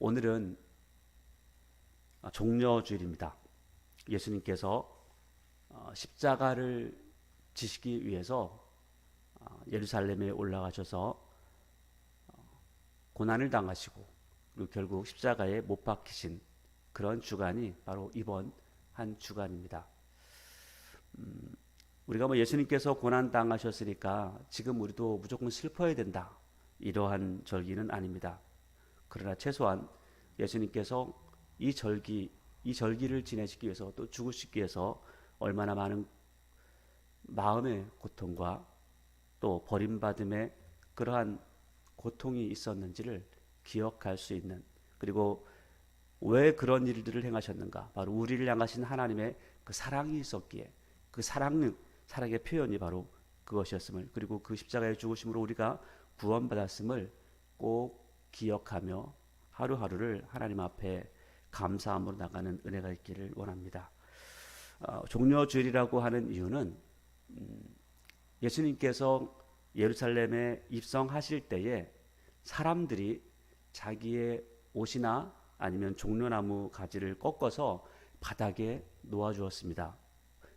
오늘은 종려주일입니다. 예수님께서 십자가를 지시기 위해서 예루살렘에 올라가셔서 고난을 당하시고 그리고 결국 십자가에 못 박히신 그런 주간이 바로 이번 한 주간입니다. 우리가 예수님께서 고난 당하셨으니까 지금 우리도 무조건 슬퍼야 된다, 이러한 절기는 아닙니다. 그러나 최소한 예수님께서 이 절기를 지내시기 위해서 또 죽으시기 위해서 얼마나 많은 마음의 고통과 또 버림받음의 그러한 고통이 있었는지를 기억할 수 있는, 그리고 왜 그런 일들을 행하셨는가, 바로 우리를 향하신 하나님의 그 사랑이 있었기에 그 사랑의 표현이 바로 그것이었음을, 그리고 그 십자가의 죽으심으로 우리가 구원받았음을 꼭 기억하며 하루하루를 하나님 앞에 감사함으로 나가는 은혜가 있기를 원합니다. 종려주일이라고 하는 이유는 예수님께서 예루살렘에 입성하실 때에 사람들이 자기의 옷이나 아니면 종려나무 가지를 꺾어서 바닥에 놓아주었습니다.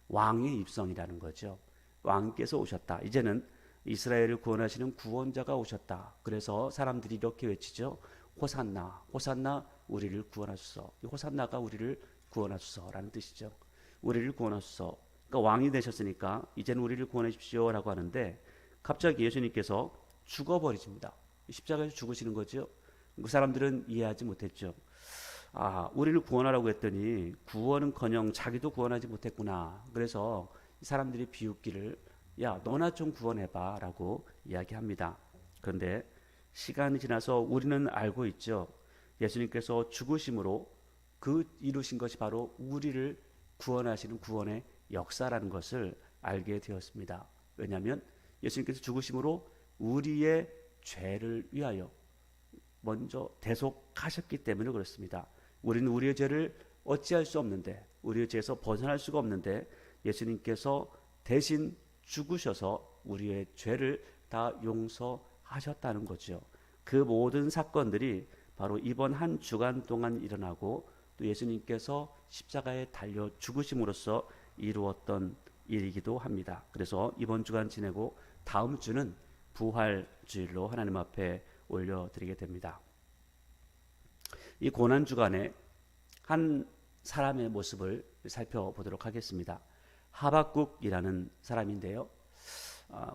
왕의 입성이라는 거죠. 왕께서 오셨다. 이제는 이스라엘을 구원하시는 구원자가 오셨다. 그래서 사람들이 이렇게 외치죠. 호산나, 호산나, 우리를 구원하소서. 이 호산나가 우리를 구원하소서라는 뜻이죠. 우리를 구원하소서. 그러니까 왕이 되셨으니까 이제는 우리를 구원해 주십시오라고 하는데, 갑자기 예수님께서 죽어버리십니다. 십자가에서 죽으시는 거죠. 그 사람들은 이해하지 못했죠. 우리를 구원하라고 했더니 구원은커녕 자기도 구원하지 못했구나. 그래서 사람들이 비웃기를, 야, 너나 좀 구원해봐 라고 이야기합니다. 그런데 시간이 지나서 우리는 알고 있죠. 예수님께서 죽으심으로 그 이루신 것이 바로 우리를 구원하시는 구원의 역사라는 것을 알게 되었습니다. 왜냐하면 예수님께서 죽으심으로 우리의 죄를 위하여 먼저 대속하셨기 때문에 그렇습니다. 우리는 우리의 죄를 어찌할 수 없는데, 우리의 죄에서 벗어날 수가 없는데 예수님께서 대신 죽으셔서 우리의 죄를 다 용서하셨다는 거죠. 그 모든 사건들이 바로 이번 한 주간 동안 일어나고 또 예수님께서 십자가에 달려 죽으심으로써 이루었던 일이기도 합니다. 그래서 이번 주간 지내고 다음 주는 부활주일로 하나님 앞에 올려드리게 됩니다. 이 고난 주간에 한 사람의 모습을 살펴보도록 하겠습니다. 하박국이라는 사람인데요.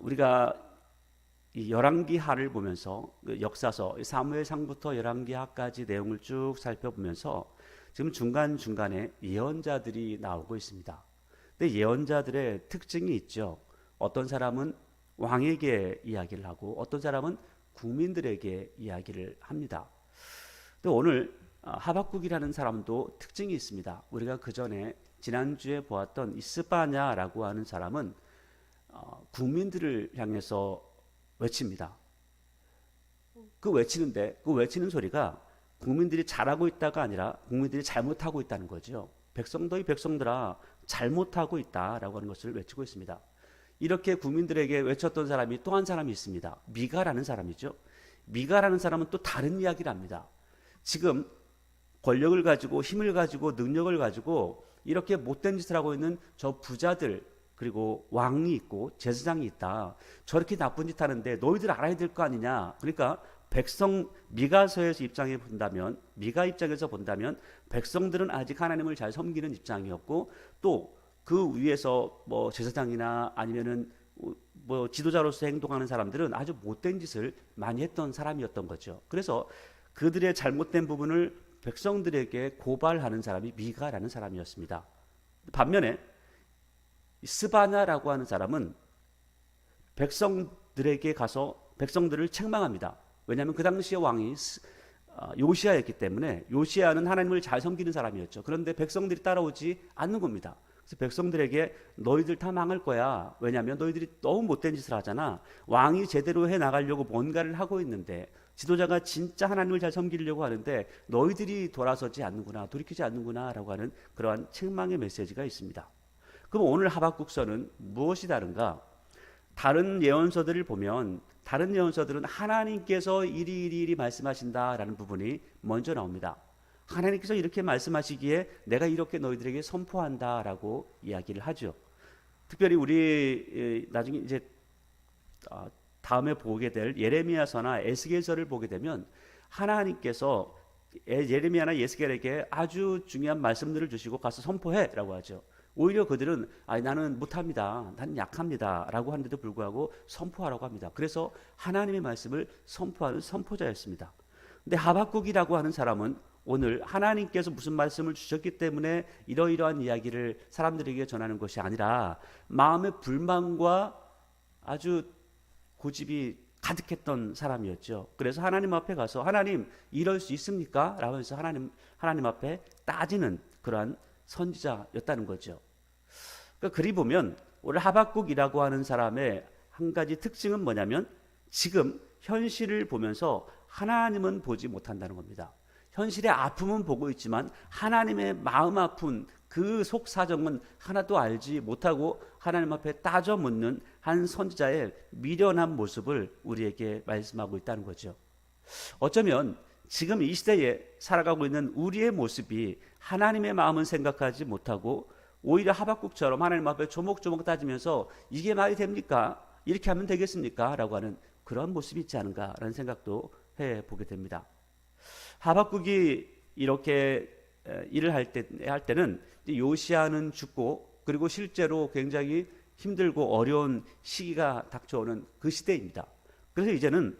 우리가 이 열왕기하를 보면서 역사서 사무엘상부터 열왕기하까지 내용을 쭉 살펴보면서 지금 중간중간에 예언자들이 나오고 있습니다. 근데 예언자들의 특징이 있죠. 어떤 사람은 왕에게 이야기를 하고 어떤 사람은 국민들에게 이야기를 합니다. 근데 오늘 하박국이라는 사람도 특징이 있습니다. 우리가 그 전에 지난주에 보았던 이 스바냐라고 하는 사람은 국민들을 향해서 외칩니다. 그 외치는 소리가 국민들이 잘하고 있다가 아니라 국민들이 잘못하고 있다는 거죠. 백성들이 백성들아 잘못하고 있다라고 하는 것을 외치고 있습니다. 이렇게 국민들에게 외쳤던 사람이 또 한 사람이 있습니다. 미가라는 사람이죠. 미가라는 사람은 또 다른 이야기를 합니다. 지금 권력을 가지고 힘을 가지고 능력을 가지고 이렇게 못된 짓을 하고 있는 저 부자들, 그리고 왕이 있고 제사장이 있다. 저렇게 나쁜 짓 하는데 너희들 알아야 될 거 아니냐. 그러니까 미가서에서 미가 입장에서 본다면 백성들은 아직 하나님을 잘 섬기는 입장이었고, 또 그 위에서 제사장이나 아니면은 지도자로서 행동하는 사람들은 아주 못된 짓을 많이 했던 사람이었던 거죠. 그래서 그들의 잘못된 부분을 백성들에게 고발하는 사람이 미가라는 사람이었습니다. 반면에 스바냐라고 하는 사람은 백성들에게 가서 백성들을 책망합니다. 왜냐하면 그 당시의 왕이 요시아였기 때문에 요시아는 하나님을 잘 섬기는 사람이었죠. 그런데 백성들이 따라오지 않는 겁니다. 그래서 백성들에게 너희들 다 망할 거야. 왜냐하면 너희들이 너무 못된 짓을 하잖아. 왕이 제대로 해나가려고 뭔가를 하고 있는데, 지도자가 진짜 하나님을 잘 섬기려고 하는데 너희들이 돌이키지 않는구나 라고 하는 그러한 책망의 메시지가 있습니다. 그럼 오늘 하박국서는 무엇이 다른가? 다른 예언서들을 보면 다른 예언서들은 하나님께서 이리 말씀하신다라는 부분이 먼저 나옵니다. 하나님께서 이렇게 말씀하시기에 내가 이렇게 너희들에게 선포한다라고 이야기를 하죠. 특별히 우리 나중에 이제 다음에 보게 될 예레미야서나 에스겔서를 보게 되면 하나님께서 예레미야나 에스겔에게 아주 중요한 말씀들을 주시고 가서 선포해라고 하죠. 오히려 그들은 나는 못합니다, 나는 약합니다 라고 하는데도 불구하고 선포하라고 합니다. 그래서 하나님의 말씀을 선포하는 선포자였습니다. 근데 하박국이라고 하는 사람은 오늘 하나님께서 무슨 말씀을 주셨기 때문에 이러이러한 이야기를 사람들에게 전하는 것이 아니라 마음의 불만과 아주 고집이 가득했던 사람이었죠. 그래서 하나님 앞에 가서 하나님 이럴 수 있습니까? 라면서 하나님 앞에 따지는 그러한 선지자였다는 거죠. 그러니까 그리 보면 오늘 하박국이라고 하는 사람의 한 가지 특징은 뭐냐면 지금 현실을 보면서 하나님은 보지 못한다는 겁니다. 현실의 아픔은 보고 있지만 하나님의 마음 아픈 그 속사정은 하나도 알지 못하고 하나님 앞에 따져 묻는 한 선지자의 미련한 모습을 우리에게 말씀하고 있다는 거죠. 어쩌면 지금 이 시대에 살아가고 있는 우리의 모습이 하나님의 마음은 생각하지 못하고 오히려 하박국처럼 하나님 앞에 조목조목 따지면서 이게 말이 됩니까? 이렇게 하면 되겠습니까? 라고 하는 그런 모습이 있지 않은가라는 생각도 해보게 됩니다. 하박국이 이렇게 일을 할 때는 요시야는 죽고 그리고 실제로 굉장히 힘들고 어려운 시기가 닥쳐오는 그 시대입니다. 그래서 이제는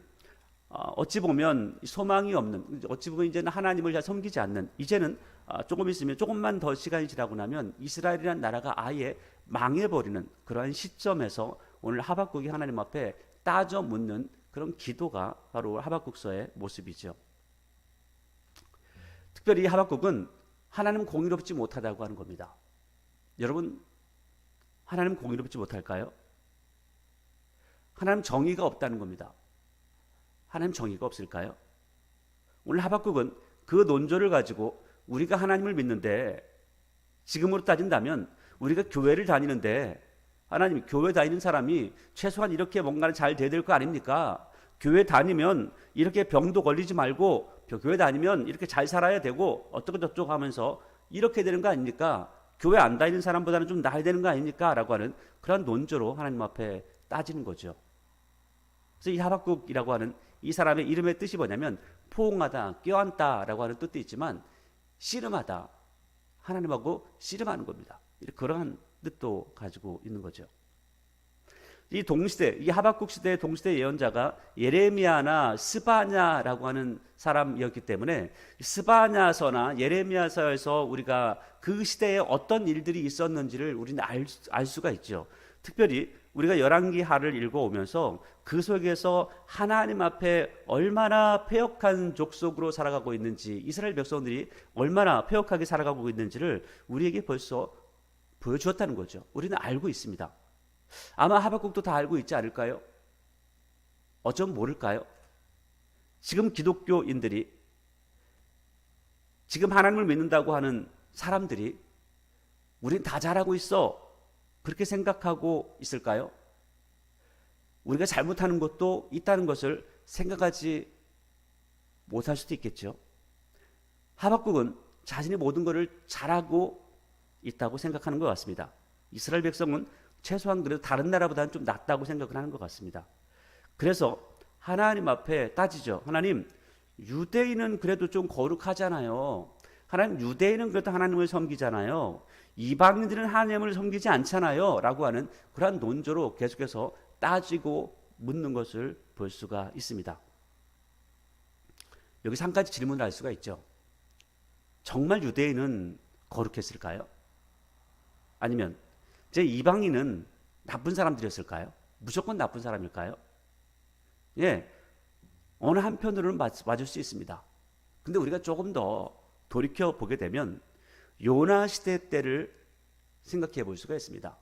어찌 보면 소망이 없는, 어찌 보면 이제는 하나님을 잘 섬기지 않는, 이제는 조금 있으면 조금만 더 시간이 지나고 나면 이스라엘이라는 나라가 아예 망해버리는 그러한 시점에서 오늘 하박국이 하나님 앞에 따져 묻는 그런 기도가 바로 하박국서의 모습이죠. 특별히 하박국은 하나님 공의롭지 못하다고 하는 겁니다. 여러분, 하나님 공의롭지 못할까요? 하나님 정의가 없다는 겁니다. 하나님 정의가 없을까요? 오늘 하박국은 그 논조를 가지고 우리가 하나님을 믿는데 지금으로 따진다면 우리가 교회를 다니는데 하나님 교회 다니는 사람이 최소한 이렇게 뭔가를 잘 돼야 될 거 아닙니까? 교회 다니면 이렇게 병도 걸리지 말고 교회 다니면 이렇게 잘 살아야 되고 어쩌고 저쩌고 하면서 이렇게 되는 거 아닙니까? 교회 안 다니는 사람보다는 좀 나아야 되는 거 아닙니까? 라고 하는 그런 논조로 하나님 앞에 따지는 거죠. 그래서 이 하박국이라고 하는 이 사람의 이름의 뜻이 뭐냐면 포옹하다, 껴안다 라고 하는 뜻도 있지만 씨름하다, 하나님하고 씨름하는 겁니다. 그러한 뜻도 가지고 있는 거죠. 이 동시대, 이 하박국 시대의 동시대 예언자가 예레미야나 스바냐라고 하는 사람이었기 때문에 스바냐서나 예레미야서에서 우리가 그 시대에 어떤 일들이 있었는지를 우리는 알 수가 있죠. 특별히 우리가 열왕기하를 읽어오면서 그 속에서 하나님 앞에 얼마나 패역한 족속으로 살아가고 있는지, 이스라엘 백성들이 얼마나 패역하게 살아가고 있는지를 우리에게 벌써 보여주었다는 거죠. 우리는 알고 있습니다. 아마 하박국도 다 알고 있지 않을까요? 어쩜 모를까요? 지금 기독교인들이, 지금 하나님을 믿는다고 하는 사람들이 우린 다 잘하고 있어, 그렇게 생각하고 있을까요? 우리가 잘못하는 것도 있다는 것을 생각하지 못할 수도 있겠죠. 하박국은 자신이 모든 것을 잘하고 있다고 생각하는 것 같습니다. 이스라엘 백성은 최소한 그래도 다른 나라보다는 좀 낫다고 생각을 하는 것 같습니다. 그래서 하나님 앞에 따지죠. 하나님, 유대인은 그래도 좀 거룩하잖아요. 하나님, 유대인은 그래도 하나님을 섬기잖아요. 이방인들은 하나님을 섬기지 않잖아요. 라고 하는 그러한 논조로 계속해서 따지고 묻는 것을 볼 수가 있습니다. 여기서 한 가지 질문을 할 수가 있죠. 정말 유대인은 거룩했을까요? 아니면 제 이방인은 나쁜 사람들이었을까요? 무조건 나쁜 사람일까요? 예, 어느 한편으로는 맞을 수 있습니다. 근데 우리가 조금 더 돌이켜 보게 되면 요나 시대 때를 생각해 볼 수가 있습니다.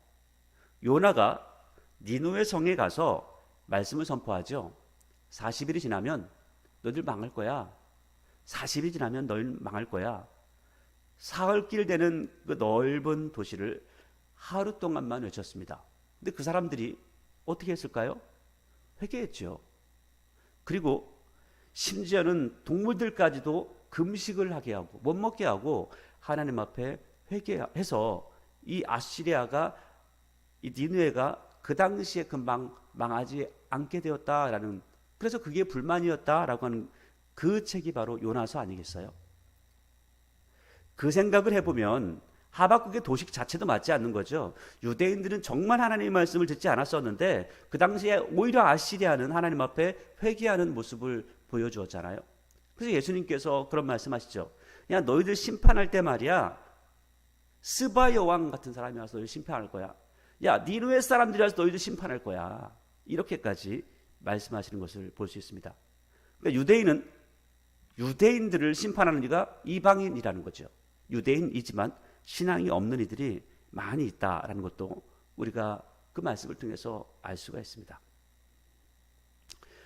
요나가 니느웨 성에 가서 말씀을 선포하죠. 40일이 지나면 너희들 망할 거야. 40일이 지나면 너희들 망할 거야. 사흘길 되는 그 넓은 도시를 하루 동안만 외쳤습니다. 근데 그 사람들이 어떻게 했을까요? 회개했죠. 그리고 심지어는 동물들까지도 금식을 하게 하고 못 먹게 하고 하나님 앞에 회개해서 이 아시리아가, 이 니느웨가 그 당시에 금방 망하지 않게 되었다라는, 그래서 그게 불만이었다라고 하는 그 책이 바로 요나서 아니겠어요? 그 생각을 해보면 하박국의 도식 자체도 맞지 않는 거죠. 유대인들은 정말 하나님의 말씀을 듣지 않았었는데 그 당시에 오히려 아시리아는 하나님 앞에 회개하는 모습을 보여주었잖아요. 그래서 예수님께서 그런 말씀하시죠. 야, 너희들 심판할 때 말이야, 스바 여왕 같은 사람이 와서 너희들 심판할 거야. 야, 니느웨 사람들이 와서 너희들 심판할 거야. 이렇게까지 말씀하시는 것을 볼 수 있습니다. 그러니까 유대인은 유대인들을 심판하는 이가 이방인이라는 거죠. 유대인이지만 신앙이 없는 이들이 많이 있다라는 것도 우리가 그 말씀을 통해서 알 수가 있습니다.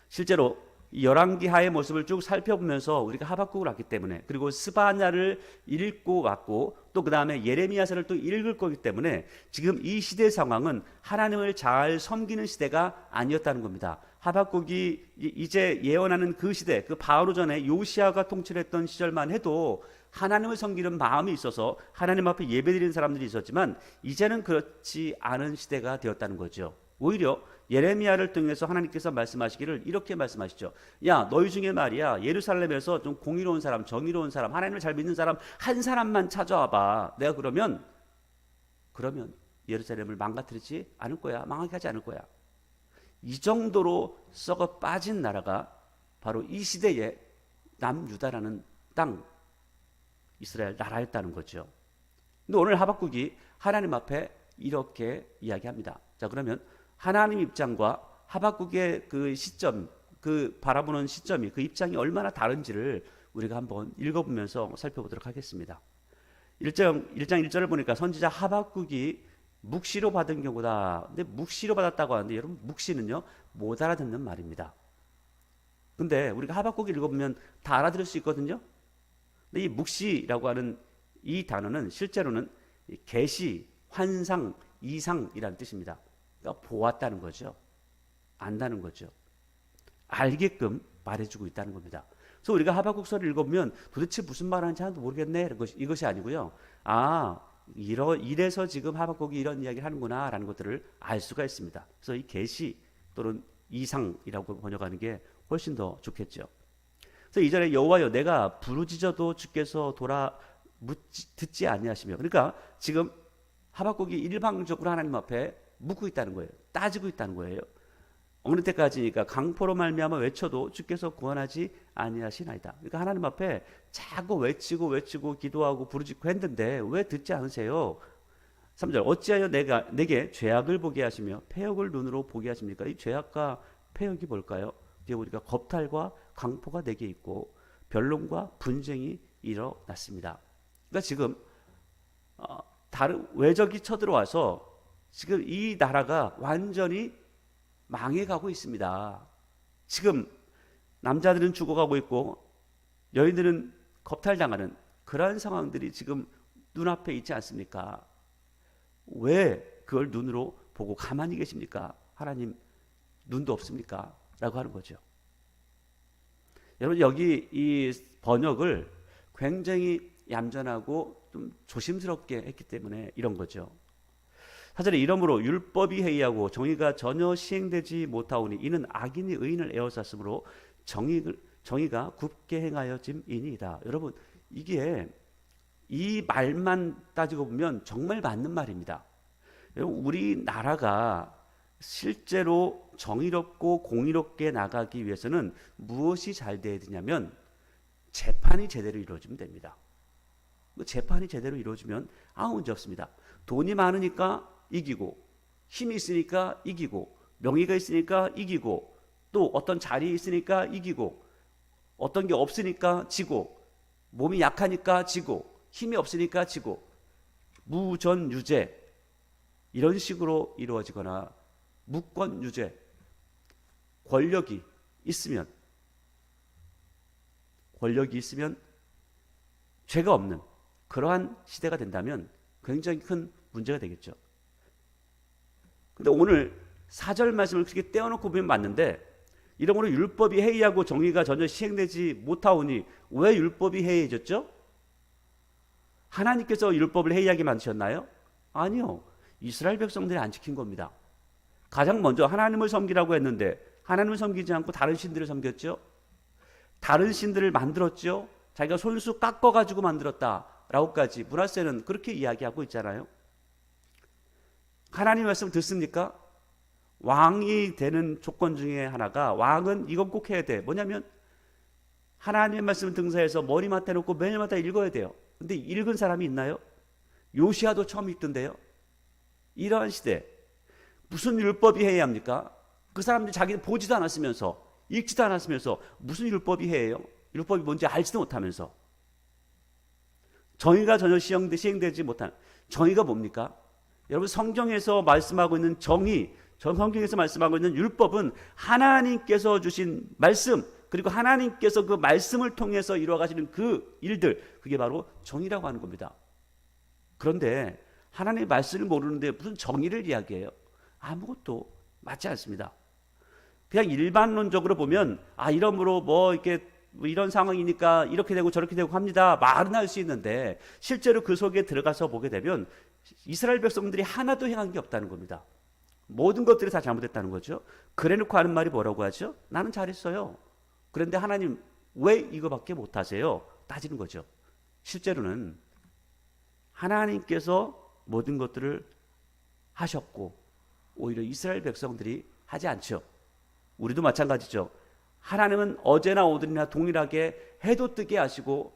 실제로 이 열왕기 하의 모습을 쭉 살펴보면서 우리가 하박국을 왔기 때문에, 그리고 스바냐를 읽고 왔고 또 그 다음에 예레미야서를 또 읽을 거기 때문에 지금 이 시대 상황은 하나님을 잘 섬기는 시대가 아니었다는 겁니다. 하박국이 이제 예언하는 그 시대, 그 바로 전에 요시아가 통치했던 시절만 해도 하나님을 섬기는 마음이 있어서 하나님 앞에 예배드리는 사람들이 있었지만 이제는 그렇지 않은 시대가 되었다는 거죠. 오히려 예레미야를 통해서 하나님께서 말씀하시기를 이렇게 말씀하시죠. 야, 너희 중에 말이야, 예루살렘에서 좀 공의로운 사람, 정의로운 사람, 하나님을 잘 믿는 사람 한 사람만 찾아와봐. 내가 그러면 예루살렘을 망가뜨리지 않을 거야. 망하게 하지 않을 거야. 이 정도로 썩어 빠진 나라가 바로 이 시대에 남유다라는 땅, 이스라엘 나라였다는 거죠. 근데 오늘 하박국이 하나님 앞에 이렇게 이야기합니다. 자, 그러면 하나님 입장과 하박국의 그 시점, 그 바라보는 시점이, 그 입장이 얼마나 다른지를 우리가 한번 읽어보면서 살펴보도록 하겠습니다. 1장 1절을 보니까 선지자 하박국이 묵시로 받은 경우다. 근데 묵시로 받았다고 하는데 여러분, 묵시는요 못 알아듣는 말입니다. 근데 우리가 하박국 읽어보면 다 알아들을 수 있거든요. 근데 이 묵시라고 하는 이 단어는 실제로는 계시, 환상, 이상이라는 뜻입니다. 그러니까 보았다는 거죠. 안다는 거죠. 알게끔 말해주고 있다는 겁니다. 그래서 우리가 하박국서를 읽으면 도대체 무슨 말하는지 하나도 모르겠네, 이것이 아니고요. 아, 이래서 지금 하박국이 이런 이야기를 하는구나 라는 것들을 알 수가 있습니다. 그래서 이 계시 또는 이상이라고 번역하는 게 훨씬 더 좋겠죠. 그래서 이전에 여호와여, 내가 부르짖어도 주께서 듣지 아니하시며, 그러니까 지금 하박국이 일방적으로 하나님 앞에 묻고 있다는 거예요. 따지고 있다는 거예요. 어느 때까지니까 강포로 말미암아 외쳐도 주께서 구원하지 아니하시나이다. 그러니까 하나님 앞에 자꾸 외치고 기도하고 부르짖고 했는데 왜 듣지 않으세요? 3절, 어찌하여 내게 죄악을 보게 하시며 패역을 눈으로 보게 하십니까? 이 죄악과 패역이 뭘까요? 이제 우리가 겁탈과 강포가 내게 있고 변론과 분쟁이 일어났습니다. 그러니까 지금 다른 외적이 쳐들어와서 지금 이 나라가 완전히 망해가고 있습니다. 지금 남자들은 죽어가고 있고 여인들은 겁탈당하는 그러한 상황들이 지금 눈앞에 있지 않습니까? 왜 그걸 눈으로 보고 가만히 계십니까? 하나님 눈도 없습니까? 라고 하는 거죠. 여러분, 여기 이 번역을 굉장히 얌전하고 좀 조심스럽게 했기 때문에 이런 거죠. 사절에 이러므로 율법이 해이하고 정의가 전혀 시행되지 못하오니 이는 악인이 의인을 에워쌌으므로 정의가 굽게 행하여짐이니이다. 여러분, 이게 이 말만 따지고 보면 정말 맞는 말입니다. 여러분, 우리나라가 실제로 정의롭고 공의롭게 나가기 위해서는 무엇이 잘 돼야 되냐면 재판이 제대로 이루어지면 됩니다. 재판이 제대로 이루어지면 아무 문제 없습니다. 돈이 많으니까 이기고, 힘이 있으니까 이기고, 명예가 있으니까 이기고, 또 어떤 자리에 있으니까 이기고, 어떤 게 없으니까 지고, 몸이 약하니까 지고, 힘이 없으니까 지고, 무전유죄 이런 식으로 이루어지거나 무권유죄, 권력이 있으면 죄가 없는 그러한 시대가 된다면 굉장히 큰 문제가 되겠죠. 근데 오늘 4절 말씀을 그렇게 떼어놓고 보면 맞는데 이러므로 율법이 해이하고 정의가 전혀 시행되지 못하오니 왜 율법이 해이해졌죠? 하나님께서 율법을 해이하게 만드셨나요? 아니요. 이스라엘 백성들이 안 지킨 겁니다. 가장 먼저 하나님을 섬기라고 했는데 하나님을 섬기지 않고 다른 신들을 섬겼죠. 다른 신들을 만들었죠. 자기가 손수 깎아가지고 만들었다라고까지 므낫세는 그렇게 이야기하고 있잖아요. 하나님 말씀 듣습니까? 왕이 되는 조건 중에 하나가 왕은 이건 꼭 해야 돼. 뭐냐면 하나님의 말씀을 등사해서 머리맡에 놓고 매일마다 읽어야 돼요. 근데 읽은 사람이 있나요? 요시아도 처음 읽던데요. 이러한 시대 무슨 율법이 해야 합니까? 그 사람들이 자기는 보지도 않았으면서 읽지도 않았으면서 무슨 율법이 해요? 율법이 뭔지 알지도 못하면서 정의가 전혀 시행되지 못한 정의가 뭡니까? 여러분 성경에서 말씀하고 있는 정의, 성경에서 말씀하고 있는 율법은 하나님께서 주신 말씀 그리고 하나님께서 그 말씀을 통해서 이루어가시는 그 일들 그게 바로 정의라고 하는 겁니다. 그런데 하나님의 말씀을 모르는데 무슨 정의를 이야기해요? 아무것도 맞지 않습니다. 그냥 일반론적으로 보면 이러므로 이렇게 이런 상황이니까 이렇게 되고 저렇게 되고 합니다. 말은 할 수 있는데 실제로 그 속에 들어가서 보게 되면 이스라엘 백성들이 하나도 행한 게 없다는 겁니다. 모든 것들이 다 잘못했다는 거죠. 그래놓고 하는 말이 뭐라고 하죠? 나는 잘했어요. 그런데 하나님 왜 이거밖에 못하세요? 따지는 거죠. 실제로는 하나님께서 모든 것들을 하셨고 오히려 이스라엘 백성들이 하지 않죠. 우리도 마찬가지죠. 하나님은 어제나 오늘이나 동일하게 해도 뜨게 하시고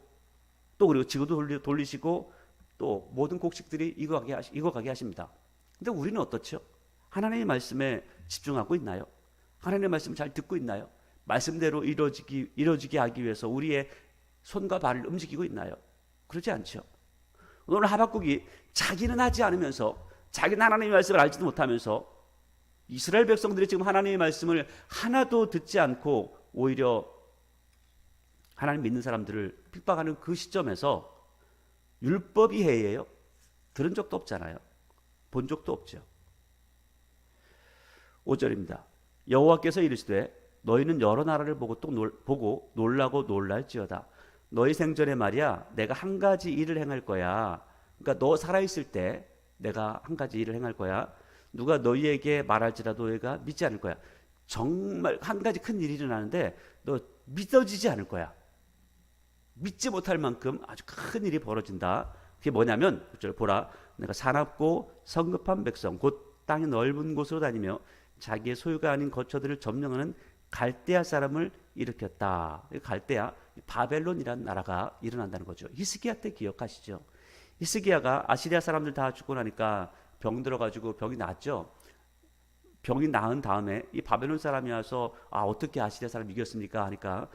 또 그리고 지구도 돌리시고 또 모든 곡식들이 익어가게 하십니다. 근데 우리는 어떻죠? 하나님의 말씀에 집중하고 있나요? 하나님의 말씀을 잘 듣고 있나요? 말씀대로 이루어지게 하기 위해서 우리의 손과 발을 움직이고 있나요? 그렇지 않죠. 오늘 하박국이 자기는 하지 않으면서 자기는 하나님의 말씀을 알지도 못하면서 이스라엘 백성들이 지금 하나님의 말씀을 하나도 듣지 않고 오히려 하나님 믿는 사람들을 핍박하는 그 시점에서 율법이 해예요? 들은 적도 없잖아요. 본 적도 없죠. 5절입니다. 여호와께서 이르시되 너희는 여러 나라를 보고 놀라고 놀랄지어다. 너희 생전에 말이야 내가 한 가지 일을 행할 거야. 그러니까 너 살아있을 때 내가 한 가지 일을 행할 거야. 누가 너희에게 말할지라도 너희가 믿지 않을 거야. 정말 한 가지 큰 일이 일어나는데 너 믿어지지 않을 거야. 믿지 못할 만큼 아주 큰 일이 벌어진다. 그게 뭐냐면 보라 내가 사납고 성급한 백성 곧 땅이 넓은 곳으로 다니며 자기의 소유가 아닌 거처들을 점령하는 갈대아 사람을 일으켰다. 갈대아 바벨론이라는 나라가 일어난다는 거죠. 히스기야 때 기억하시죠? 히스기야가 아시리아 사람들 다 죽고 나니까 병 들어가지고 병이 났죠. 병이 나은 다음에 이 바벨론 사람이 와서 어떻게 아시리아 사람 이겼습니까? 하니까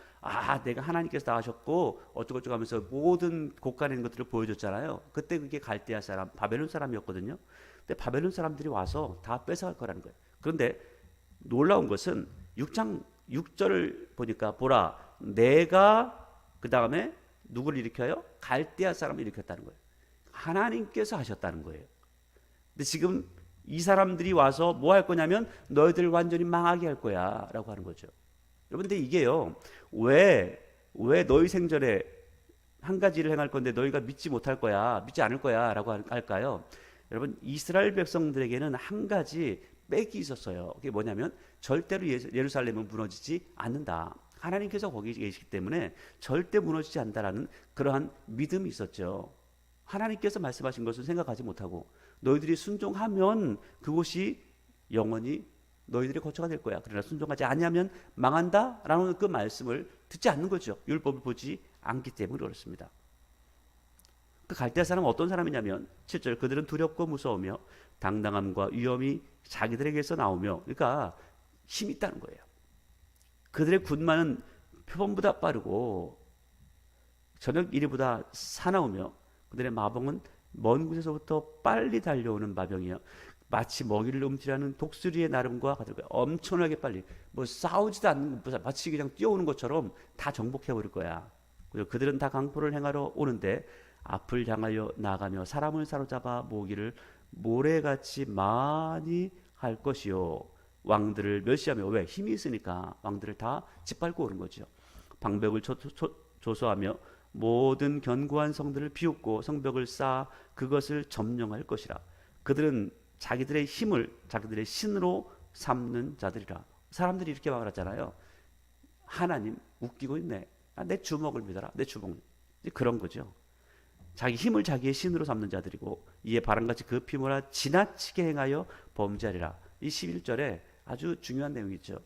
내가 하나님께서 다 하셨고 어쩌고저쩌고 하면서 모든 고간에 있는 것들을 보여줬잖아요. 그때 그게 갈대아 사람 바벨론 사람이었거든요. 근데 바벨론 사람들이 와서 다 뺏어갈 거라는 거예요. 그런데 놀라운 것은 6장 6절을 보니까 보라 내가 그 다음에 누구를 일으켜요? 갈대아 사람을 일으켰다는 거예요. 하나님께서 하셨다는 거예요. 근데 지금 이 사람들이 와서 뭐 할 거냐면 너희들 완전히 망하게 할 거야 라고 하는 거죠. 여러분들 이게요 왜 너희 생전에 한 가지 일을 행할 건데 너희가 믿지 못할 거야 믿지 않을 거야 라고 할까요? 여러분 이스라엘 백성들에게는 한 가지 빽이 있었어요. 그게 뭐냐면 절대로 예루살렘은 무너지지 않는다. 하나님께서 거기 계시기 때문에 절대 무너지지 않는다라는 그러한 믿음이 있었죠. 하나님께서 말씀하신 것을 생각하지 못하고 너희들이 순종하면 그곳이 영원히 너희들의 거처가 될 거야. 그러나 순종하지 아니하면 망한다라는 그 말씀을 듣지 않는 거죠. 율법을 보지 않기 때문에 그렇습니다. 그 갈대아 사람은 어떤 사람이냐면 7절 그들은 두렵고 무서우며 당당함과 위엄이 자기들에게서 나오며 그러니까 힘이 있다는 거예요. 그들의 군마는 표범보다 빠르고 저녁 이리보다 사나우며 그들의 마병은 먼 곳에서부터 빨리 달려오는 마병이요 마치 먹이를 움찔하는 독수리의 나름과 같을 거야. 엄청나게 빨리 싸우지도 않는 마치 그냥 뛰어오는 것처럼 다 정복해 버릴 거야. 그리고 그들은 다 강포를 행하러 오는데 앞을 향하여 나가며 사람을 사로잡아 모기를 모래같이 많이 할 것이요 왕들을 멸시하며, 왜? 힘이 있으니까 왕들을 다 짓밟고 오는 거죠. 방벽을 조소하며 모든 견고한 성들을 비웃고 성벽을 쌓아 그것을 점령할 것이라. 그들은 자기들의 힘을 자기들의 신으로 삼는 자들이라. 사람들이 이렇게 말하잖아요. 하나님 웃기고 있네. 내 주먹을 믿어라. 내 주먹. 그런 거죠. 자기 힘을 자기의 신으로 삼는 자들이고 이에 바람같이 그 피모라 지나치게 행하여 범죄하리라. 이 11절에 아주 중요한 내용이 있죠.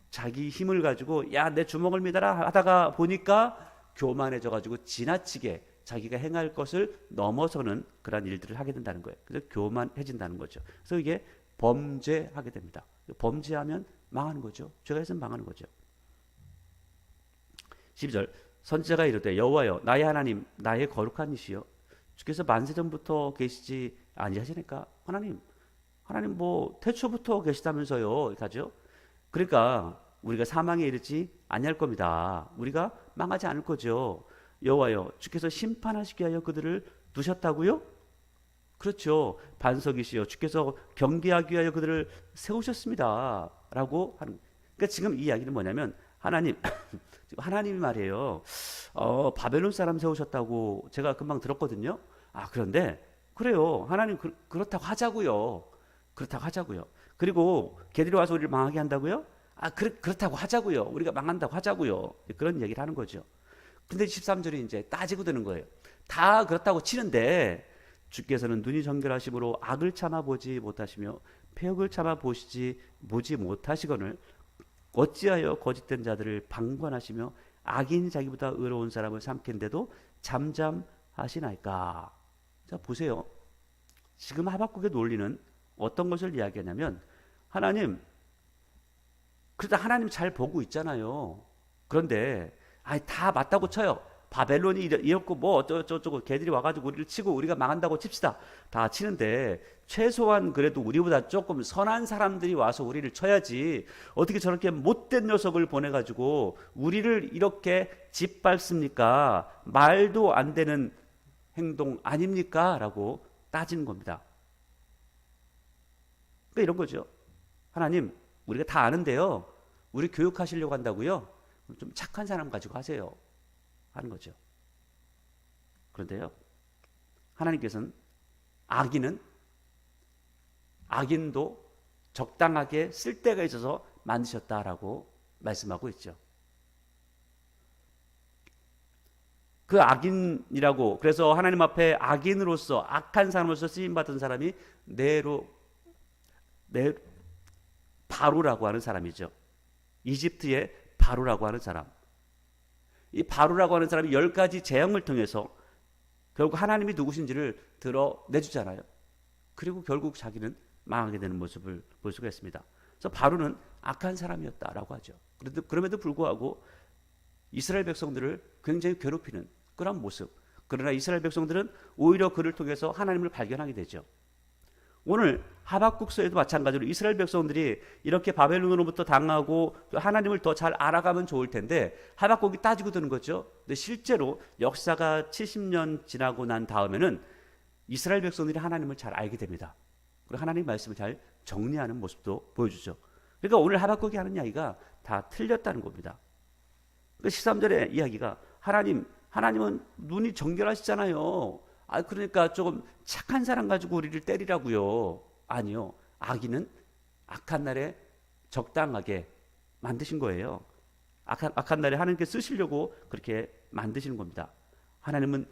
자기 힘을 가지고 야, 내 주먹을 믿어라 하다가 보니까 교만해져 가지고 지나치게 자기가 행할 것을 넘어서는 그런 일들을 하게 된다는 거예요. 그래서 교만해진다는 거죠. 그래서 이게 범죄하게 됩니다. 범죄하면 망하는 거죠. 죄가 있으면 망하는 거죠. 12절 선지자가 이르되 여호와여 나의 하나님 나의 거룩한 이시여 주께서 만세전부터 계시지 아니하시니까. 하나님 뭐 태초부터 계시다면서요. 이렇게 하죠. 그러니까 우리가 사망에 이르지 아니할 겁니다. 우리가 망하지 않을 거죠. 여호와여 주께서 심판하시게 하여 그들을 두셨다고요? 그렇죠. 반석이시여 주께서 경계하기 위하여 그들을 세우셨습니다. 라고 하는. 그러니까 지금 이 이야기는 뭐냐면 하나님이 말이에요. 바벨론 사람 세우셨다고 제가 금방 들었거든요. 그런데 그래요. 하나님 그렇다고 하자고요. 그렇다고 하자고요. 그리고 걔들이 와서 우리를 망하게 한다고요? 그렇다고 하자고요. 우리가 망한다고 하자고요. 그런 얘기를 하는 거죠. 근데 13절이 이제 따지고 드는 거예요. 다 그렇다고 치는데 주께서는 눈이 정결하심으로 악을 참아보지 못하시며 폐역을 참아보지 못하시거늘 어찌하여 거짓된 자들을 방관하시며 악인 자기보다 의로운 사람을 삼킨데도 잠잠하시나이까. 자 보세요. 지금 하박국의 논리는 어떤 것을 이야기하냐면 하나님 그러다 하나님 잘 보고 있잖아요. 그런데 다 맞다고 쳐요. 바벨론이 이렇고 뭐 어쩌고 걔들이 와가지고 우리를 치고 우리가 망한다고 칩시다. 다 치는데 최소한 그래도 우리보다 조금 선한 사람들이 와서 우리를 쳐야지 어떻게 저렇게 못된 녀석을 보내가지고 우리를 이렇게 짓밟습니까? 말도 안 되는 행동 아닙니까? 라고 따지는 겁니다. 그러니까 이런 거죠. 하나님 우리가 다 아는데요. 우리 교육하시려고 한다고요? 좀 착한 사람 가지고 하세요. 하는 거죠. 그런데요. 하나님께서는 악인도 적당하게 쓸 때가 있어서 만드셨다라고 말씀하고 있죠. 그 악인이라고 그래서 하나님 앞에 악인으로서 악한 사람으로서 쓰임받은 사람이 바로라고 하는 사람이죠. 이집트의 바로라고 하는 사람. 이 바로라고 하는 사람이 10가지 재앙을 통해서 결국 하나님이 누구신지를 드러내주잖아요. 그리고 결국 자기는 망하게 되는 모습을 볼 수가 있습니다. 그래서 바로는 악한 사람이었다라고 하죠. 그럼에도 불구하고 이스라엘 백성들을 굉장히 괴롭히는 그런 모습. 그러나 이스라엘 백성들은 오히려 그를 통해서 하나님을 발견하게 되죠. 오늘 하박국서에도 마찬가지로 이스라엘 백성들이 이렇게 바벨론으로부터 당하고 하나님을 더 잘 알아가면 좋을 텐데 하박국이 따지고 드는 거죠. 근데 실제로 역사가 70년 지나고 난 다음에는 이스라엘 백성들이 하나님을 잘 알게 됩니다. 그리고 하나님 말씀을 잘 정리하는 모습도 보여주죠. 그러니까 오늘 하박국이 하는 이야기가 다 틀렸다는 겁니다. 13절의 이야기가 하나님은 눈이 정결하시잖아요. 그러니까 조금 착한 사람 가지고 우리를 때리라고요. 아니요. 악인은 악한 날에 적당하게 만드신 거예요. 악한 날에 하나님께 쓰시려고 그렇게 만드시는 겁니다. 하나님은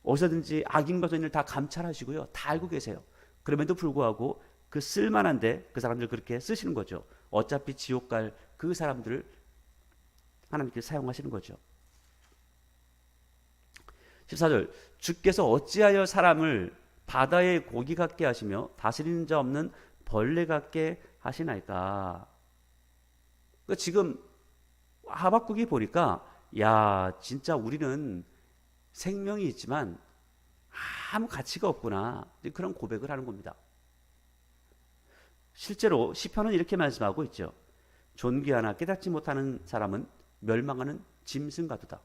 어디서든지 악인과 선인을 다 감찰하시고요. 다 알고 계세요. 그럼에도 불구하고 그 쓸만한데 그 사람들 그렇게 쓰시는 거죠. 어차피 지옥 갈 그 사람들을 하나님께 사용하시는 거죠. 14절 주께서 어찌하여 사람을 바다의 고기 같게 하시며 다스리는 자 없는 벌레 같게 하시나이까. 그러니까 지금 하박국이 보니까 야 진짜 우리는 생명이 있지만 아무 가치가 없구나 그런 고백을 하는 겁니다. 실제로 시편은 이렇게 말씀하고 있죠. 존귀하나 깨닫지 못하는 사람은 멸망하는 짐승 같도다.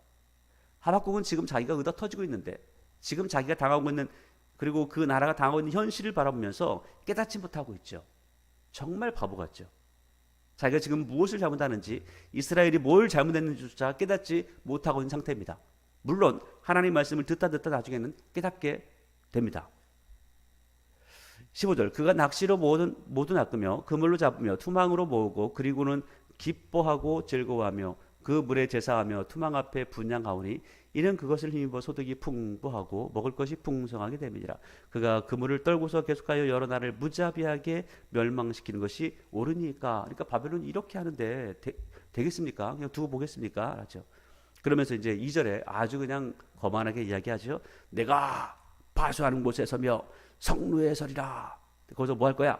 하박국은 지금 자기가 의다 터지고 있는데 지금 자기가 당하고 있는 그리고 그 나라가 당하고 있는 현실을 바라보면서 깨닫지 못하고 있죠. 정말 바보 같죠. 자기가 지금 무엇을 잘못하는지, 이스라엘이 뭘 잘못했는지조차 깨닫지 못하고 있는 상태입니다. 물론 하나님 말씀을 듣다 나중에는 깨닫게 됩니다. 15절, 그가 낚시로 모두 낚으며 그물로 잡으며 투망으로 모으고 그리고는 기뻐하고 즐거워하며 그 물에 제사하며 투망 앞에 분향하오니 이는 그것을 힘입어 소득이 풍부하고 먹을 것이 풍성하게 됨이니라. 그가 그물을 떨고서 계속하여 여러 나라를 무자비하게 멸망시키는 것이 옳으니까. 그러니까 바벨론이 이렇게 하는데 되겠습니까? 그냥 두고 보겠습니까? 알았죠? 그러면서 이제 2절에 아주 그냥 거만하게 이야기하죠. 내가 파수하는 곳에 서며 성루에 서리라. 거기서 뭐 할 거야?